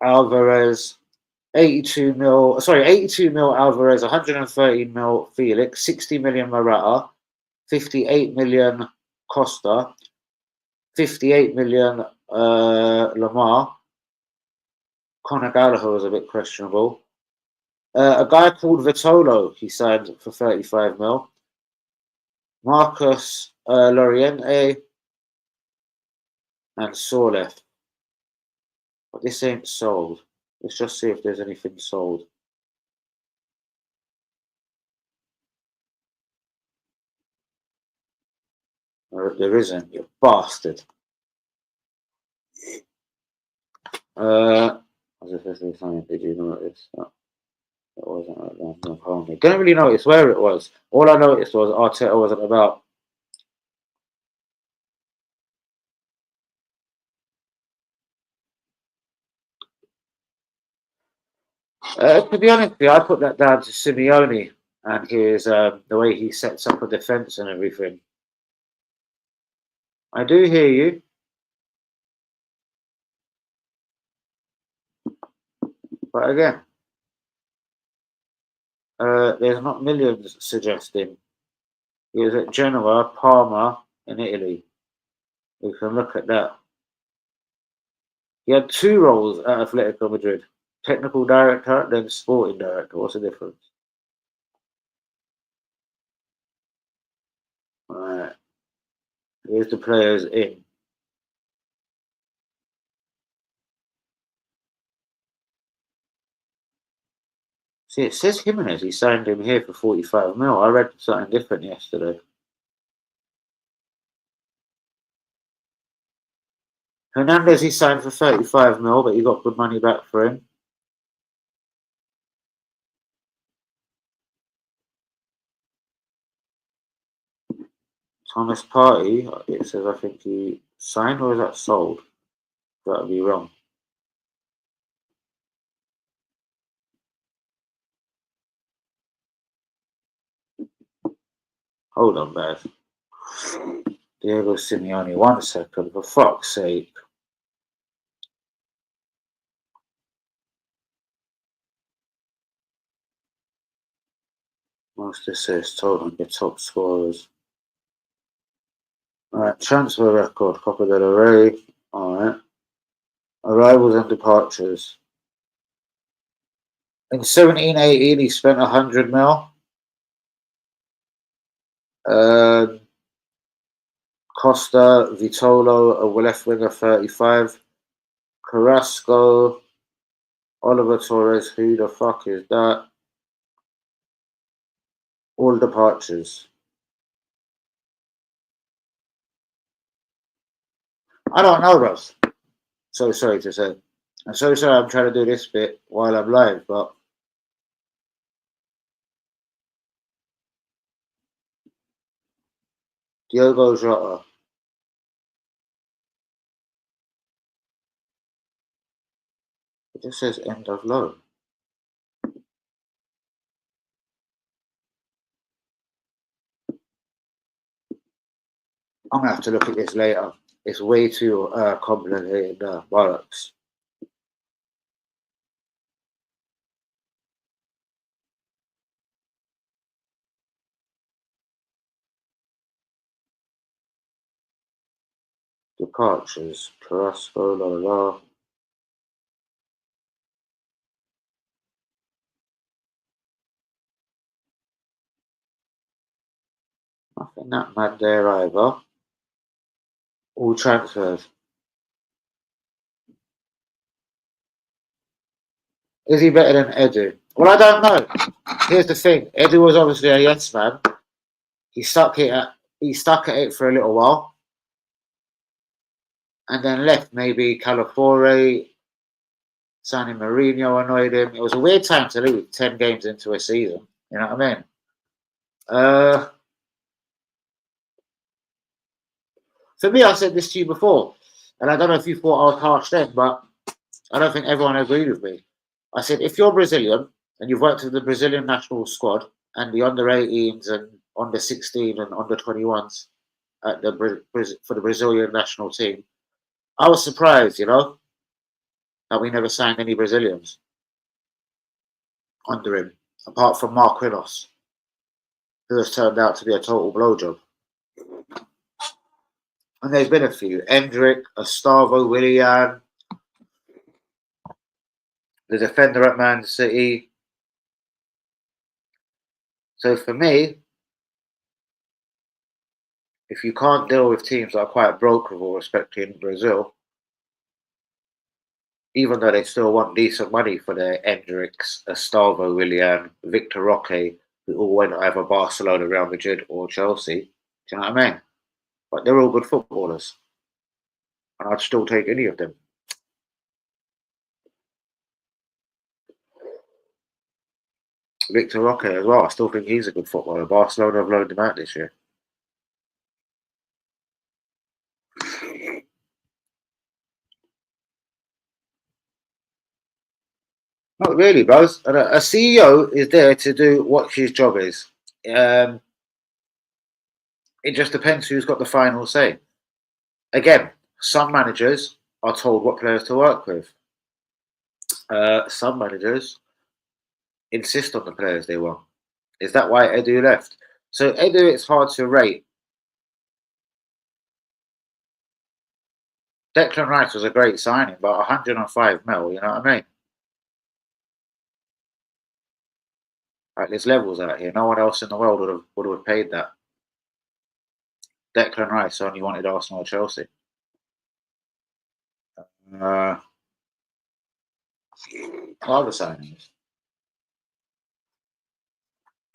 S1: Alvarez, 82 mil Alvarez, 113 mil Felix, 60 million Morata, 58 million Costa, 58 million Lamar. Conor Gallagher was a bit questionable. A guy called Vitolo, he signed for 35 mil. Marcus Loriente and Sorleth. But this ain't sold. Let's just see if there's anything sold. There isn't, you bastard. I was just saying something. Did you notice that? It wasn't like that. Didn't really notice where it was. All I noticed was Arteta wasn't about. To be honest with you, I put that down to Simeone and his the way he sets up a defence and everything. I do hear you. But again, there's not millions suggesting. He was at Genoa, Parma, in Italy. We can look at that. He had 2 roles at Atletico Madrid. Technical director, then sporting director. What's the difference? Alright. Here's the players in. See, it says Jimenez. He signed him here for 45 mil. I read something different yesterday. Hernandez, he signed for 35 mil, but he got good money back for him. Thomas Partey, it says I think he signed or is that sold? That would be wrong. Hold on, Baz. Diego Simeone, 1 second, for fuck's sake. Most assists, hold on, your top scorers. Alright, transfer record, Copa del Rey. Alright. Arrivals and departures. In 17-18, he spent 100 mil. Costa, Vitolo, a left winger, 35. Carrasco, Oliver Torres, who the fuck is that? All departures. I don't know, bros. So sorry to say. I'm so sorry I'm trying to do this bit while I'm live, but Diogo Jota. It just says end of loan. I'm gonna have to look at this later. It's way too complicated, bollocks. Departures, Carrasco, la la la. Nothing that mad there either. All transfers. Is he better than Edu? Well, I don't know. Here's the thing. Edu was obviously a yes man. He stuck at it for a little while. And then left. Maybe Calafore, signing Mourinho annoyed him. It was a weird time to leave 10 games into a season. You know what I mean? For me, I said this to you before, and I don't know if you thought I was harsh then, but I don't think everyone agreed with me. I said, if you're Brazilian and you've worked with the Brazilian national squad and the under 18s and under 16 and under 21s at for the Brazilian national team, I was surprised, that we never signed any Brazilians under him, apart from Marquinhos, who has turned out to be a total blowjob. And there's been a few. Endrick, Gustavo, Willian, the defender at Man City. So for me, if you can't deal with teams that are quite broke with all respect in Brazil, even though they still want decent money for their Endricks, Gustavo, Willian, Victor Roque, who all went either Barcelona, Real Madrid or Chelsea, do you know what I mean? But they're all good footballers. And I'd still take any of them. Victor Roque as well. I still think he's a good footballer. Barcelona have loaned him out this year. Not really, bros. A CEO is there to do what his job is. It just depends who's got the final say. Again, some managers are told what players to work with. Some managers insist on the players they want. Is that why Edu left? So Edu, it's hard to rate. Declan Rice was a great signing, but 105 mil, you know what I mean? Like, there's levels out here. No one else in the world would have paid that. Declan Rice only wanted Arsenal or Chelsea. Other signings.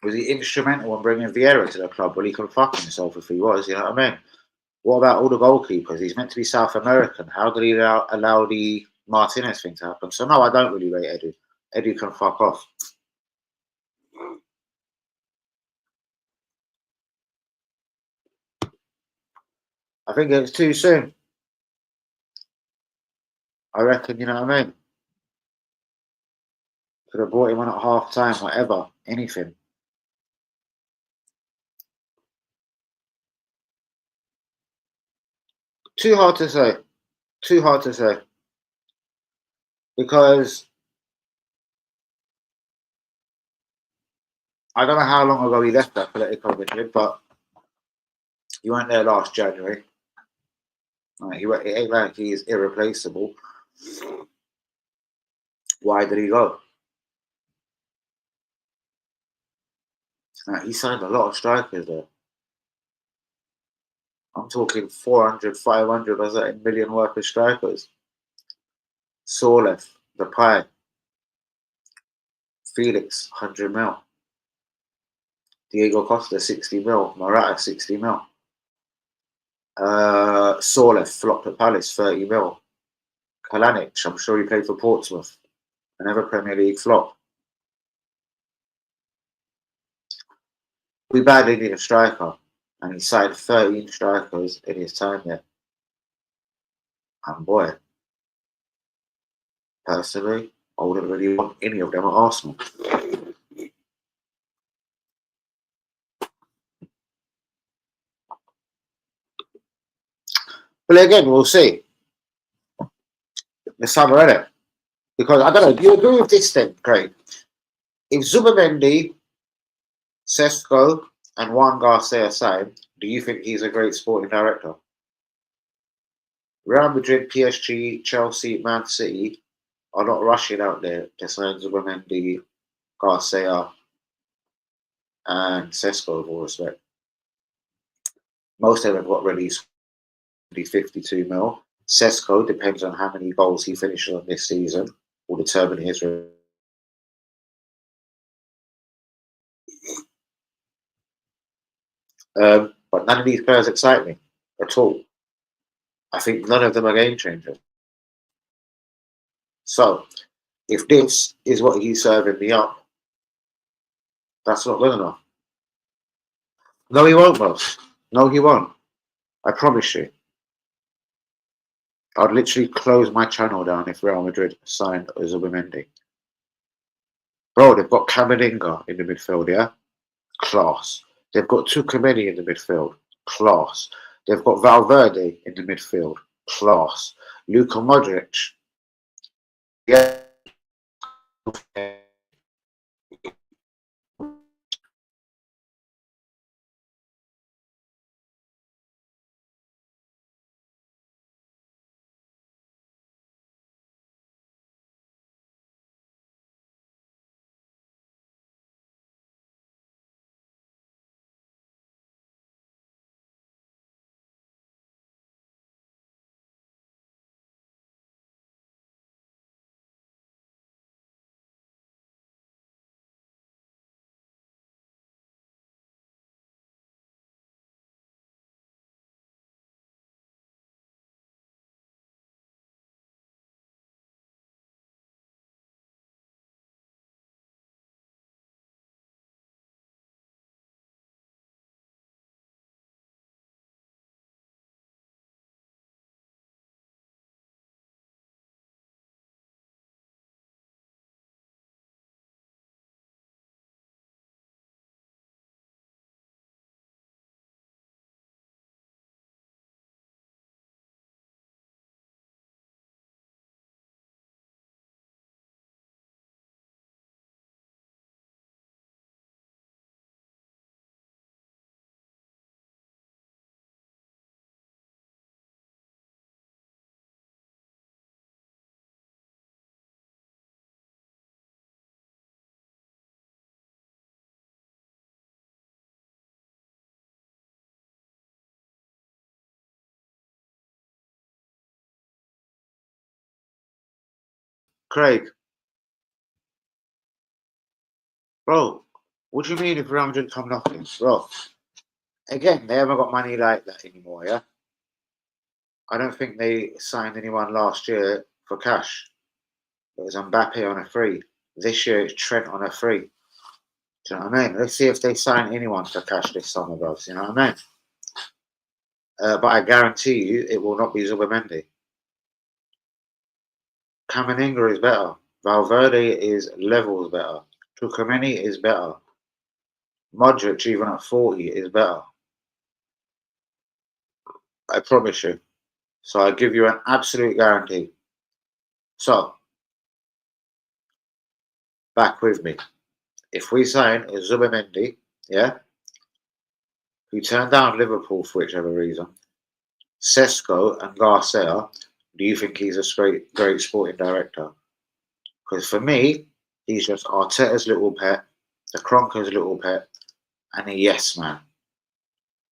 S1: Was he instrumental in bringing Vieira to the club? Well, he could fuck himself if he was, you know what I mean? What about all the goalkeepers? He's meant to be South American. How did he allow the Martinez thing to happen? So, no, I don't really rate Edu. Edu can fuck off. I think it's too soon. I reckon, you know what I mean? Could have brought him on at half time, whatever, anything. Too hard to say. Too hard to say. Because I don't know how long ago he left that political Madrid, but he went there last January. It ain't like he is irreplaceable. Why did he go? He signed a lot of strikers there. I'm talking 400, 500 or something million worth of strikers. Sorlev, the Pie, Felix, 100 mil. Diego Costa, 60 mil. Morata, 60 mil. Sorlev flopped at Palace, 30 mil. Kalanic, I'm sure he played for Portsmouth. Another Premier League flop. We badly need a striker, and he signed 13 strikers in his time there. And boy, personally, I wouldn't really want any of them at Arsenal. But again, we'll see. The summer, innit? Because I don't know, do you agree with this then, Craig? If Zubimendi, Sesko, and Juan Garcia sign, do you think he's a great sporting director? Real Madrid, PSG, Chelsea, Man City are not rushing out there to sign Zubimendi, Garcia, and Sesko, with all respect. Most of them got released 52 mil. Sesko, depends on how many goals he finishes on this season, will determine his. But none of these players excite me at all. I think none of them are game changers. So, if this is what he's serving me up, that's not good enough. No, he won't, boss. No, he won't. I promise you. I'd literally close my channel down if Real Madrid signed Zubimendi. Bro, they've got Camavinga in the midfield, yeah? Class. They've got Tukameni in the midfield. Class. They've got Valverde in the midfield. Class. Luka Modric. Yeah. Craig. Bro, what do you mean if Real Madrid come knocking? Bro, again, they haven't got money like that anymore, yeah? I don't think they signed anyone last year for cash. It was Mbappe on a free. This year it's Trent on a free. Do you know what I mean? Let's see if they sign anyone for cash this summer, bros. You know what I mean? But I guarantee you it will not be Zubimendi. Kamavinga is better. Valverde is levels better. Tchouameni is better. Modric, even at 40, is better. I promise you. So I give you an absolute guarantee. So, back with me. If we sign a Zubimendi, yeah, who turned down Liverpool for whichever reason, Sesko and Garcia, do you think he's a great sporting director? Because for me, he's just Arteta's little pet, the Cronker's little pet, and a yes man.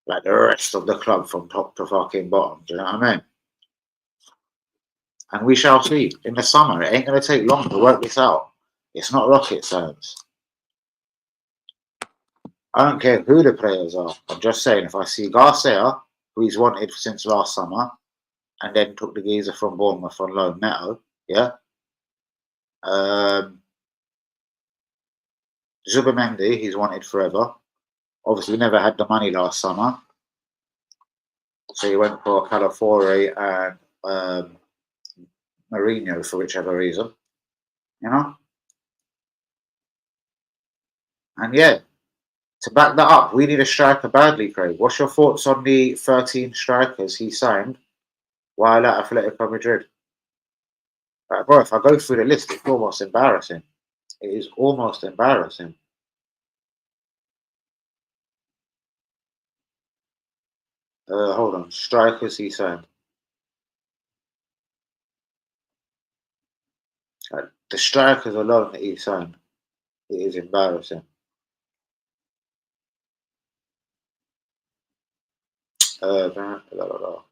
S1: Like the rest of the club from top to fucking bottom. Do you know what I mean? And we shall see in the summer. It ain't going to take long to work this out. It's not rocket science. I don't care who the players are. I'm just saying, if I see Garcia, who he's wanted since last summer, and then took the geezer from Bournemouth on loan, Neto, yeah. Zubimendi, he's wanted forever. Obviously, never had the money last summer, so he went for Calafore and Mourinho for whichever reason, you know. And yeah, to back that up, we need a striker badly, Craig. What's your thoughts on the 13 strikers he signed while at Atletico Madrid? Right, bro, if I go through the list, it's almost embarrassing. It is almost embarrassing. Hold on, strikers he signed. The strikers alone that he signed, it is embarrassing. Blah, blah, blah.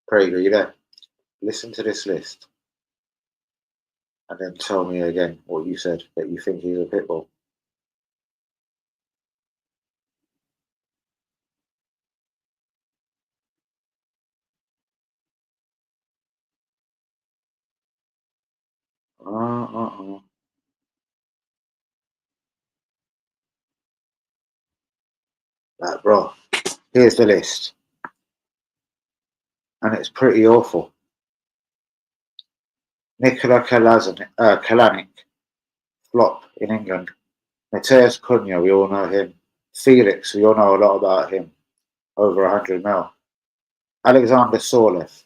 S1: Craig, are you there? Listen to this list and then tell me again what you said, that you think he's a pitbull. Like, bro, here's the list. And it's pretty awful. Nikola Kalanic, flop in England. Mateus Cunha, we all know him. Felix, we all know a lot about him. Over 100 mil. Alexander Sorlev.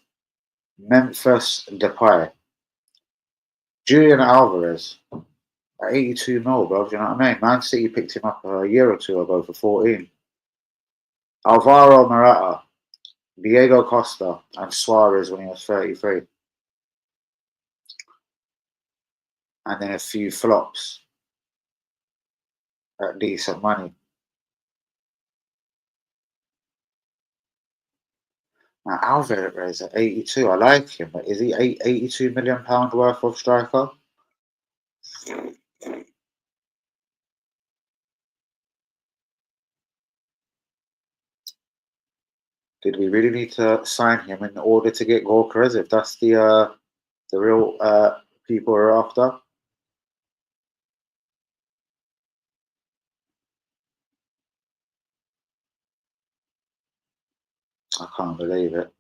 S1: Memphis Depay. Julian Alvarez. At 82 mil, bro. Do you know what I mean? Man City picked him up a year or two ago for 14. Alvaro Morata. Diego Costa and Suarez when he was 33. And then a few flops at decent money. Now, Alvarez at 82, I like him, but is he £82 million worth of striker? Did we really need to sign him in order to get Gorkers, if that's the real people we're after? I can't believe it.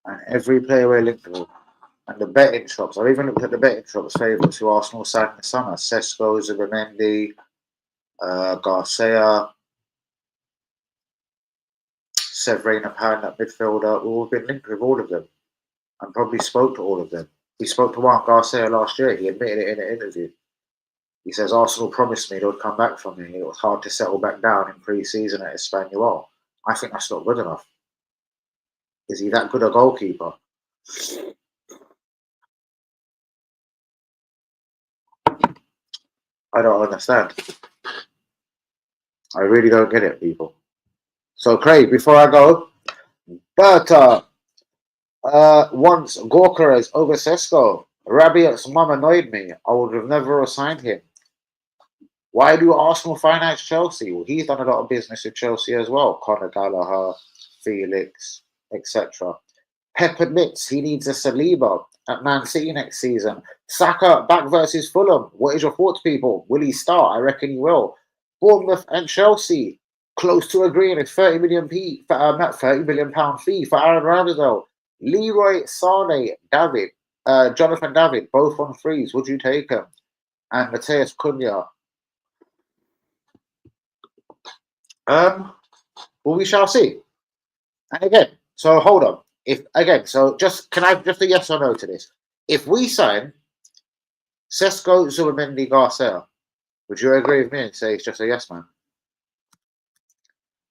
S1: And every player we're linked with, and the betting shops, I've even looked at the betting shops' favourites who Arsenal signed in the summer. Sesko, Zubimendi, Garcia, Severine Apparent, that midfielder. We've all been linked with all of them and probably spoke to all of them. We spoke to Juan Garcia last year. He admitted it in an interview. He says, Arsenal promised me they would come back for me. It was hard to settle back down in pre-season at Espanyol. I think that's not good enough. Is he that good a goalkeeper? I don't understand. I really don't get it, people. So, Craig, before I go, Berta wants Gorkers over Sesko. Rabiot's mum annoyed me. I would have never assigned him. Why do Arsenal finance Chelsea? Well, he's done a lot of business with Chelsea as well. Conor Gallagher, Felix, etc. Pep admits he needs a Saliba at Man City next season. Saka back versus Fulham. What is your thoughts, people? Will he start? I reckon he will. Bournemouth and Chelsea close to agreeing a 30 million not 30 million pound fee for Aaron Ramsdale. Leroy Sane, Jonathan David, both on frees. Would you take him? And Mateus Cunha. Well, we shall see. And again, so hold on. Can I just a yes or no to this? If we sign Sesko, Zubimendi, Garcia, would you agree with me and say it's just a yes, man?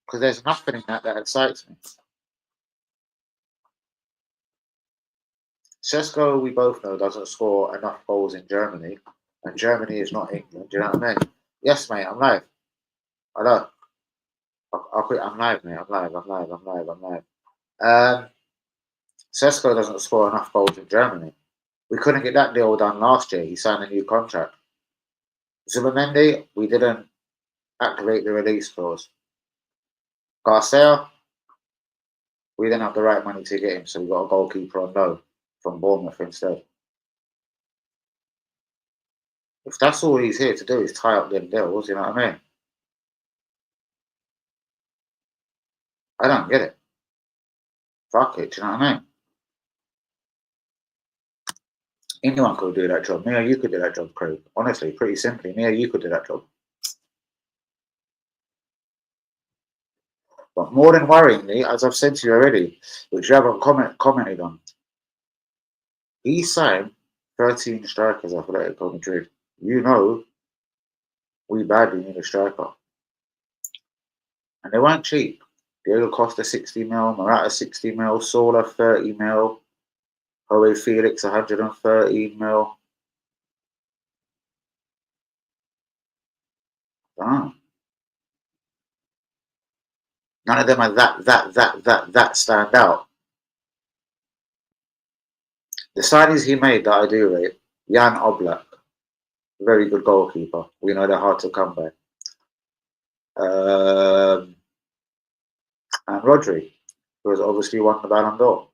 S1: Because there's nothing in that excites me. Sesko, we both know, doesn't score enough goals in Germany, and Germany is not England. Do you know what I mean? Yes, mate, I'm live. I know. I'll quit. I'm live, mate. I'm live. Sesko doesn't score enough goals in Germany. We couldn't get that deal done last year. He signed a new contract. Zubimendi, we didn't activate the release clause. Garcia, we didn't have the right money to get him, so we got a goalkeeper on loan from Bournemouth instead. If that's all he's here to do is tie up them deals, you know what I mean? I don't get it. Fuck it, do you know what I mean? Anyone could do that job. Me or you could do that job, Craig. Honestly, pretty simply, me or you could do that job. But more than worryingly, as I've said to you already, which you haven't commented on, he signed 13 strikers at Atletico Madrid. You know, we badly need a striker. And they weren't cheap. Diego Costa 60 mil, Morata 60 mil, Sola 30 mil, Jose Felix 130 mil. Oh. None of them are that stand out. The signings he made that I do rate, Jan Oblak, very good goalkeeper. We know they're hard to come by. And Rodri, who has obviously won the Ballon d'Or.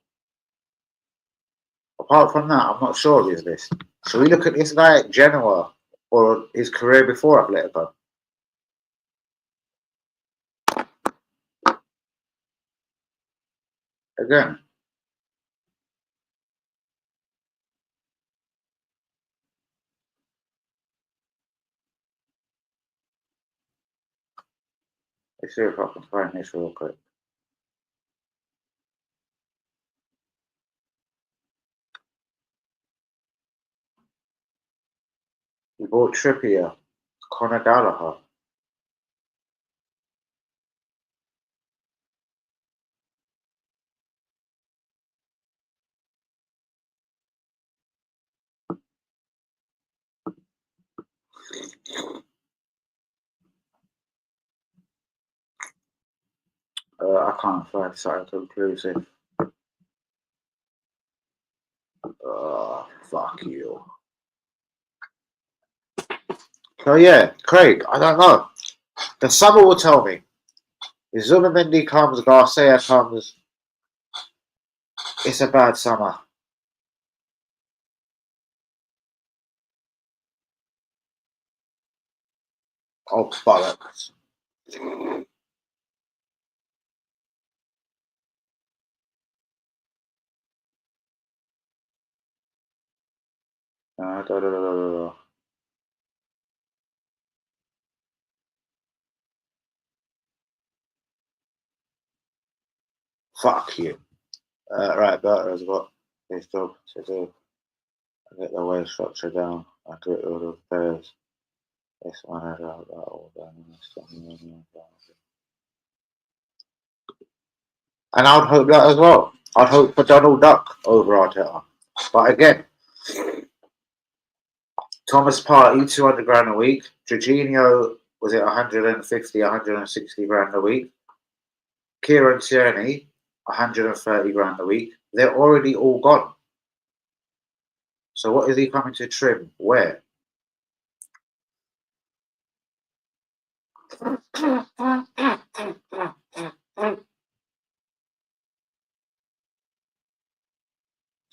S1: Apart from that, I'm not sure of his list. Should we look at this guy at Genoa or his career before Atletico? Again. Let's see if I can find this real quick. He bought Trippier, Conor Gallagher. I can't find something conclusive. Fuck you. So yeah, Craig, I don't know. The summer will tell me. If Zubimendi comes, Garcia comes, it's a bad summer. Oh, bollocks. Fuck you. Right, Berta has got his job to do. Get the wage structure down. I get rid of players. This one has out that all done. And I'd hope that as well. I'd hope for Donald Duck over Arteta. But again, Thomas Partey, 200 grand a week. Jorginho, was it 150, 160 grand a week? Kieran Tierney, 130 grand a week. They're already all gone. So what is he coming to trim? Where?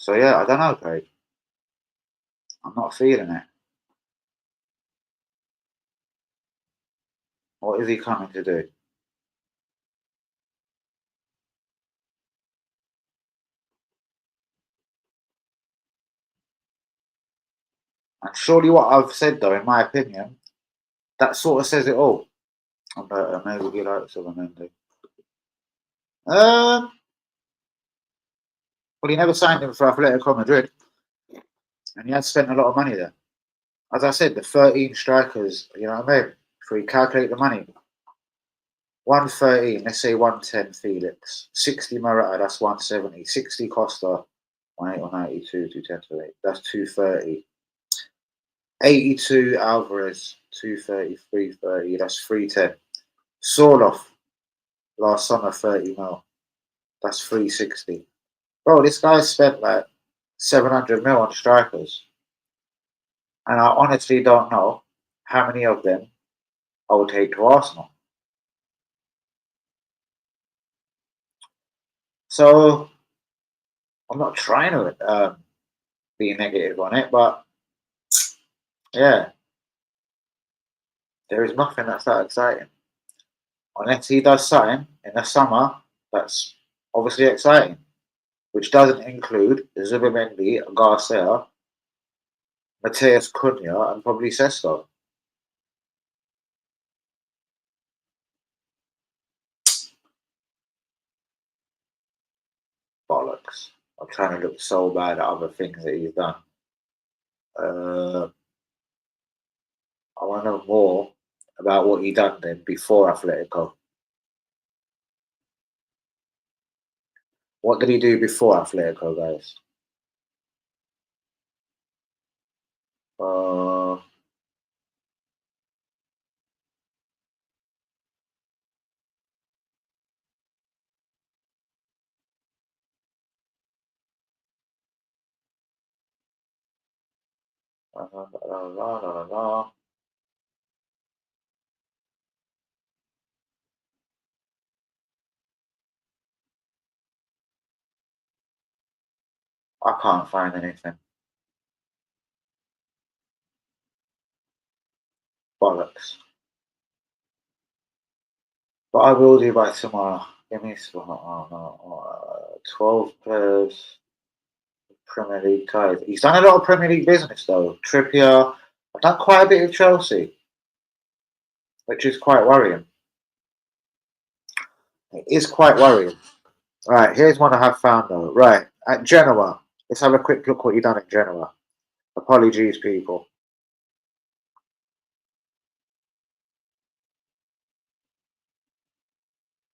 S1: So yeah, I don't know, Craig. I'm not feeling it. What is he coming to do? And surely what I've said, though, in my opinion, that sort of says it all. Berta, maybe he likes Zubimendi. Well, he never signed him for Atletico Madrid, and he has spent a lot of money there. As I said, the 13 strikers, you know what I mean? If we calculate the money, 113, let's say 110 Felix, 60 Morata, that's 170, 60 Costa, 18 or 92, 210 8, that's 230. 82 Alvarez, 230, 330, that's 310. Sorloth, last summer, 30 mil, that's 360. Bro, this guy spent like 700 mil on strikers. And I honestly don't know how many of them I would take to Arsenal. So I'm not trying to be negative on it, but yeah, there is nothing that's that exciting. Unless he does something in the summer that's obviously exciting, which doesn't include Zubimendi, Garcia, Mateus Cunha, and probably Sesko. Bollocks. I'm trying to look so bad at other things that he's done. I want to know more about what he done then before Atletico. What did he do before Atletico, guys? I can't find anything. Bollocks. But I will do by tomorrow. Give me some, 12 players, Premier League ties. He's done a lot of Premier League business though. Trippier. I've done quite a bit of Chelsea, which is quite worrying. It is quite worrying. Right, here's one I have found though. Right, at Genoa. Let's have a quick look what he done at Genoa. Apologies, people.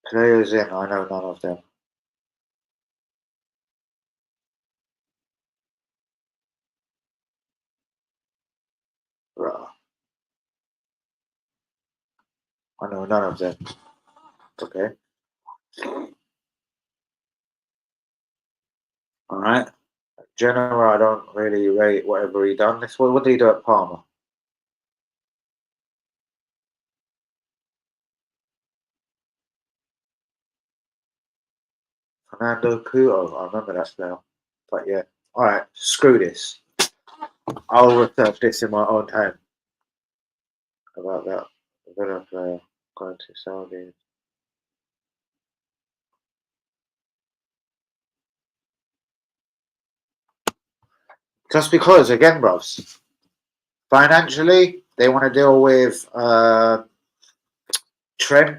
S1: Players in, I know none of them. Right. I know none of them. Okay. Alright. Genoa, I don't really rate whatever he done. What did he do at Parma? Fernando Couto. I remember that spell. But yeah. Alright, screw this. I'll research this in my own time. About that Villa player going to Saudi. Just because, again, bros, financially, they want to deal with Trent.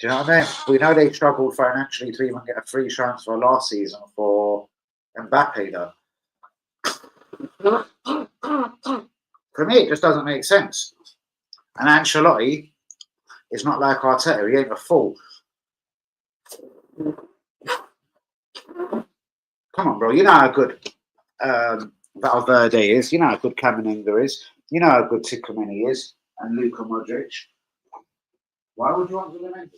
S1: Do you know what I mean? We know they struggled financially to even get a free transfer last season for Mbappe, though. For me, it just doesn't make sense. And Ancelotti is not like Arteta. He ain't a fool. Come on, bro. You know how good Valverde is. You know how good Camavinga is. You know how good Zubimendi is. And Luka Modric. Why would you want Zubimendi?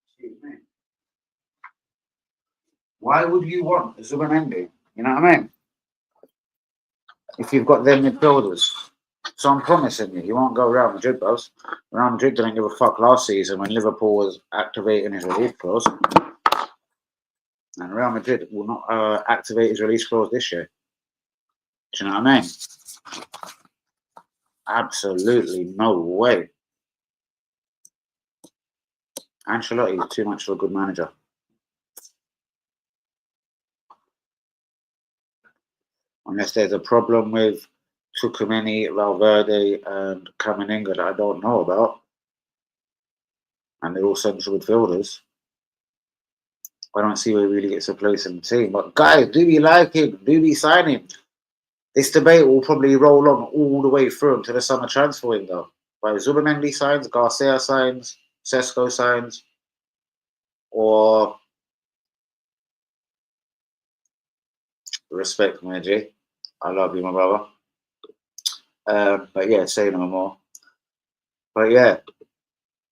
S1: Excuse me. Why would you want Zubimendi? You know what I mean? If you've got them midfielders. So I'm promising you, he won't go Real Madrid, bros. Real Madrid didn't give a fuck last season when Liverpool was activating his release clause. And Real Madrid will not activate his release clause this year. Do you know what I mean? Absolutely no way. Ancelotti is too much of a good manager. Unless there's a problem with Zubimendi, Valverde, and Camavinga that I don't know about, and they're all central midfielders, I don't see where he really gets a place in the team. But guys, do we like him? Do we sign him? This debate will probably roll on all the way through until the summer transfer window. By Zubimendi signs, Garcia signs, Sesko signs, or respect, my G. I love you, my brother. But yeah, say no more. But yeah,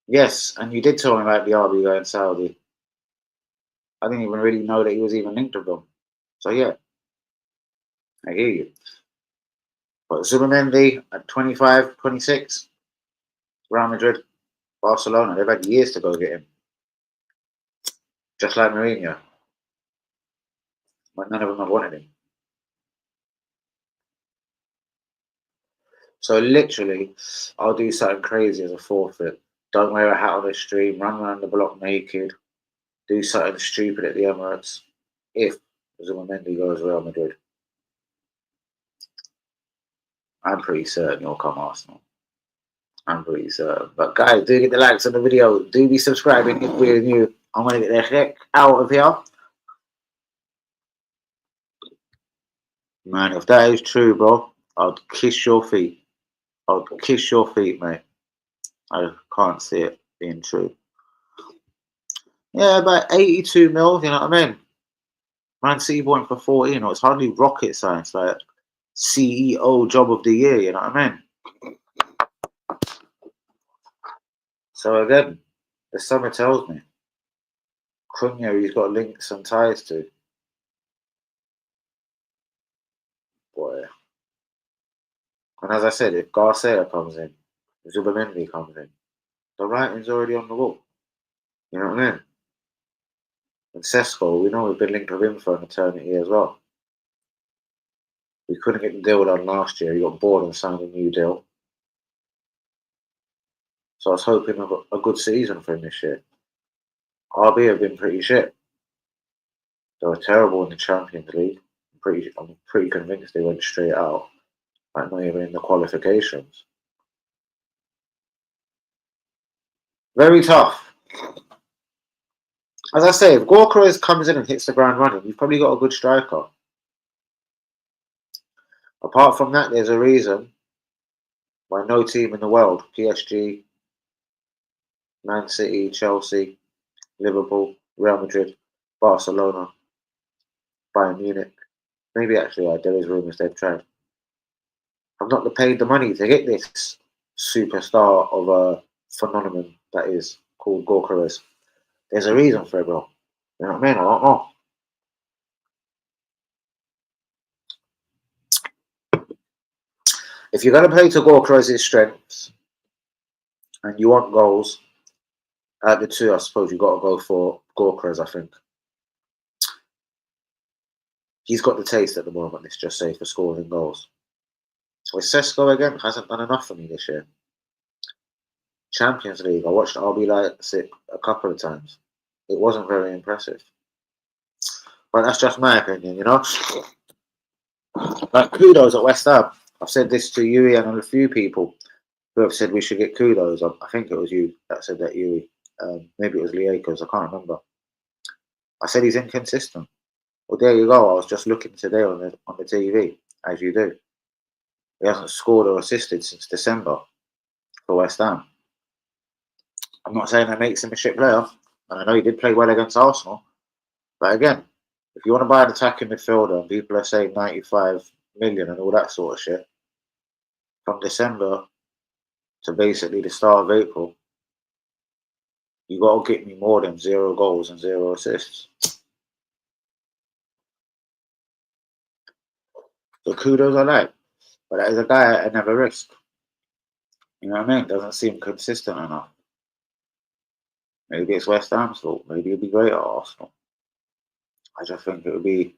S1: yes, and you did tell me about the RB going Saudi. I didn't even really know that he was even linked with them. So yeah, I hear you. But Zubimendi at 25, 26, Real Madrid, Barcelona, they've had years to go get him. Just like Mourinho. But none of them have wanted him. So literally, I'll do something crazy as a forfeit. Don't wear a hat on the stream, run around the block naked, do something stupid at the Emirates if Zubimendi goes Real Madrid. I'm pretty certain you'll come Arsenal. I'm pretty certain. But guys, do get the likes on the video. Do be subscribing if we're new. I'm going to get the heck out of here. Man, if that is true, bro, I'd kiss your feet. I'd kiss your feet, mate. I can't see it being true. Yeah, about 82 mil, you know what I mean? Man City bought him for 14. You know, it's hardly rocket science, like CEO job of the year, you know what I mean? So again, the summer tells me Cunha, he's got links and ties to. Boy. And as I said, if Garcia comes in, if Zubimendi comes in, the writing's already on the wall. You know what I mean? And Sesko, we know we've been linked with him for an eternity as well. We couldn't get the deal done last year. He got bored and signed a new deal. So I was hoping of a good season for him this year. RB have been pretty shit. They were terrible in the Champions League. I'm pretty convinced they went straight out. Like not even in the qualifications. Very tough. As I say, if Gorka comes in and hits the ground running, you've probably got a good striker. Apart from that, there's a reason why no team in the world, PSG, Man City, Chelsea, Liverpool, Real Madrid, Barcelona, Bayern Munich, maybe actually there is rumours they've tried, have not paid the money to get this superstar of a phenomenon that is called Gorka. There's a reason for it, bro. You know what I mean? I don't know. If you're going to play to Gorka's strengths and you want goals, out the two, I suppose you've got to go for Gorka's, I think. He's got the taste at the moment, let's just say, for scoring goals. With Sesko, again, hasn't done enough for me this year. Champions League, I watched RB Leipzig a couple of times. It wasn't very impressive. But that's just my opinion, you know? Like, kudos at West Ham. I've said this to Yui and a few people who have said we should get kudos. I think it was you that said that, Yui. Maybe it was Liakos, I can't remember. I said he's inconsistent. Well, there you go. I was just looking today on the TV, as you do. He hasn't scored or assisted since December for West Ham. I'm not saying that makes him a shit player, and I know he did play well against Arsenal. But again, if you want to buy an attacking midfielder and people are saying 95 million and all that sort of shit, from December to basically the start of April, you got to get me more than 0 goals and 0 assists. So kudos I like. But that is a guy I never risk. You know what I mean? Doesn't seem consistent enough. Maybe it's West Ham's fault. Maybe he'll be great at Arsenal. I just think it would be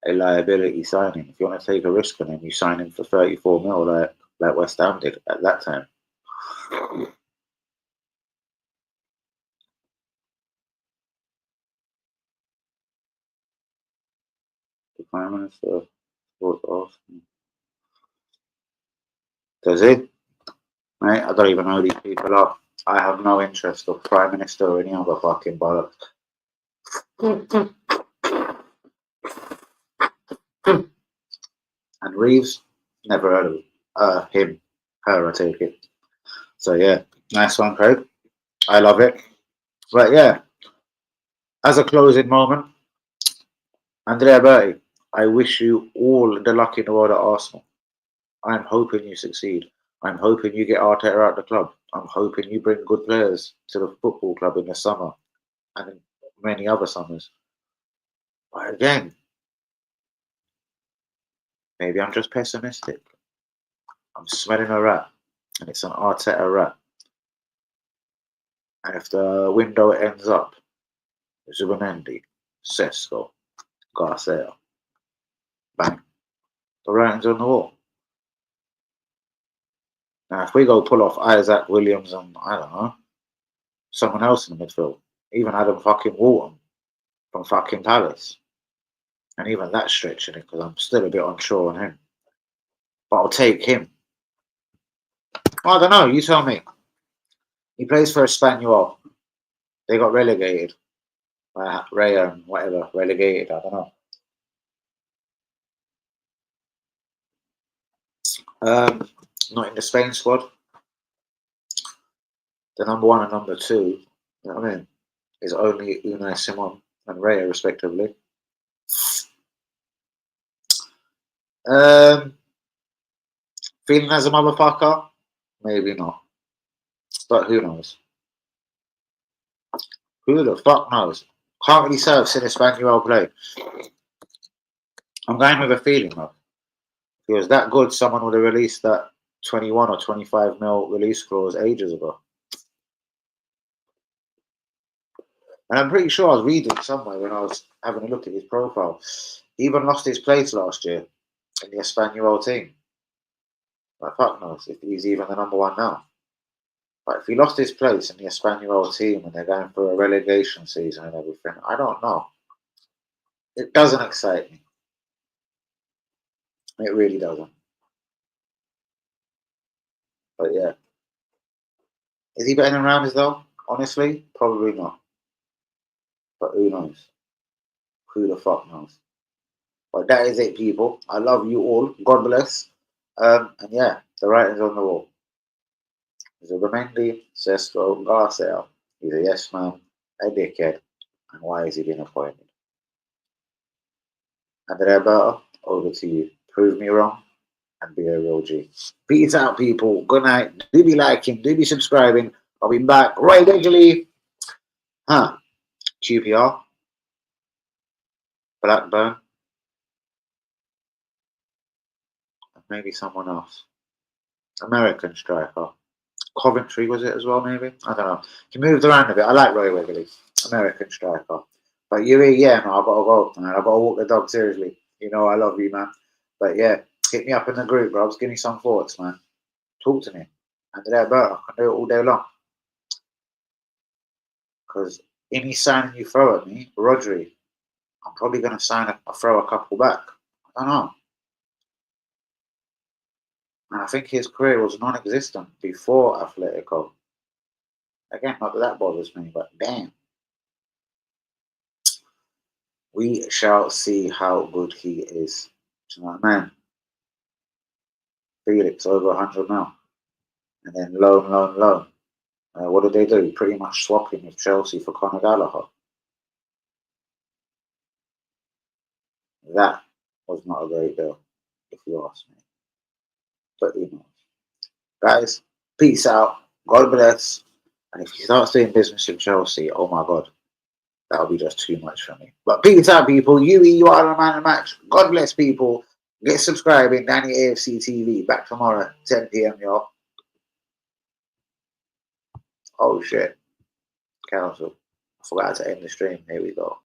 S1: a liability signing. If you want to take a risk on him, you sign him for 34 mil like West Ham did at that time. The Prime Minister supports Arsenal. Does he? Mate, I don't even know who these people are. I have no interest of Prime Minister or any other fucking bollocks. And Reeves, never heard of him. Her, I take it. So yeah, nice one, Craig. I love it. But yeah, as a closing moment, Andrea Berti, I wish you all the luck in the world at Arsenal. I'm hoping you succeed. I'm hoping you get Arteta out the club. I'm hoping you bring good players to the football club in the summer and in many other summers. But again, maybe I'm just pessimistic. I'm smelling a rat, and it's an Arteta rat. And if the window ends up, Zubimendi, Sesko, Garcia, bang, the writing's on the wall. Now, if we go pull off Isaac Williams and, I don't know, someone else in the midfield, even Adam fucking Walton from fucking Palace, and even that's stretching it because I'm still a bit unsure on him. But I'll take him. I don't know, you tell me. He plays for Espanyol. They got relegated. Raya and whatever, relegated, I don't know. Not in the Spain squad. The number 1 and number 2, you know what I mean, is only Unai Simon and Raya, respectively. Feeling as a motherfucker? Maybe not. But who knows? Who the fuck knows? Can't really say I've seen Espanyol play. I'm going with a feeling though. If he was that good, someone would have released that 21 or 25 mil release clause ages ago. And I'm pretty sure I was reading somewhere when I was having a look at his profile. He even lost his place last year in the Espanyol team. Like, fuck knows if he's even the number 1 now. But if he lost his place in the Espanyol team and they're going for a relegation season and everything, I don't know. It doesn't excite me. It really doesn't. But yeah. Is he better than Rams though? Honestly, probably not. But who knows? Who the fuck knows? But that is it, people. I love you all. God bless. And yeah, the writing's on the wall. Zubimendi, Sesko, Garcia. He's a yes man, a dickhead, and why is he being appointed? Andrea Berta, over to you. Prove me wrong and be a real G. Peace out, people. Good night. Do be liking, do be subscribing. I'll be back regularly. QPR, Blackburn, and maybe someone else. American striker. Coventry was it as well, maybe? I don't know. He moved around a bit. I like Roy Wiggly. American striker. But you, yeah, man, I've got to go, man. I've got to walk the dog seriously. You know I love you, man. But yeah, hit me up in the group, bro. Give me some thoughts, man. Talk to me. And they're better. I can do it all day long. Because any signing you throw at me, Rodri, I'm probably going to throw a couple back. I don't know. And I think his career was non-existent before Atletico. Again, not that that bothers me, but damn. We shall see how good he is. Do you know what I mean? Felix over 100 mil. And then loan. What did they do? Pretty much swap him with Chelsea for Conor Gallagher. That was not a great deal, if you ask me. But you know. Guys, peace out. God bless. And if he starts doing business in Chelsea, oh my God, that'll be just too much for me. But peace out, people. You are the man of the match. God bless, people. Get subscribing, Danny AFC TV. Back tomorrow, 10 p.m. y'all. Oh shit. Cancel. I forgot to end the stream. Here we go.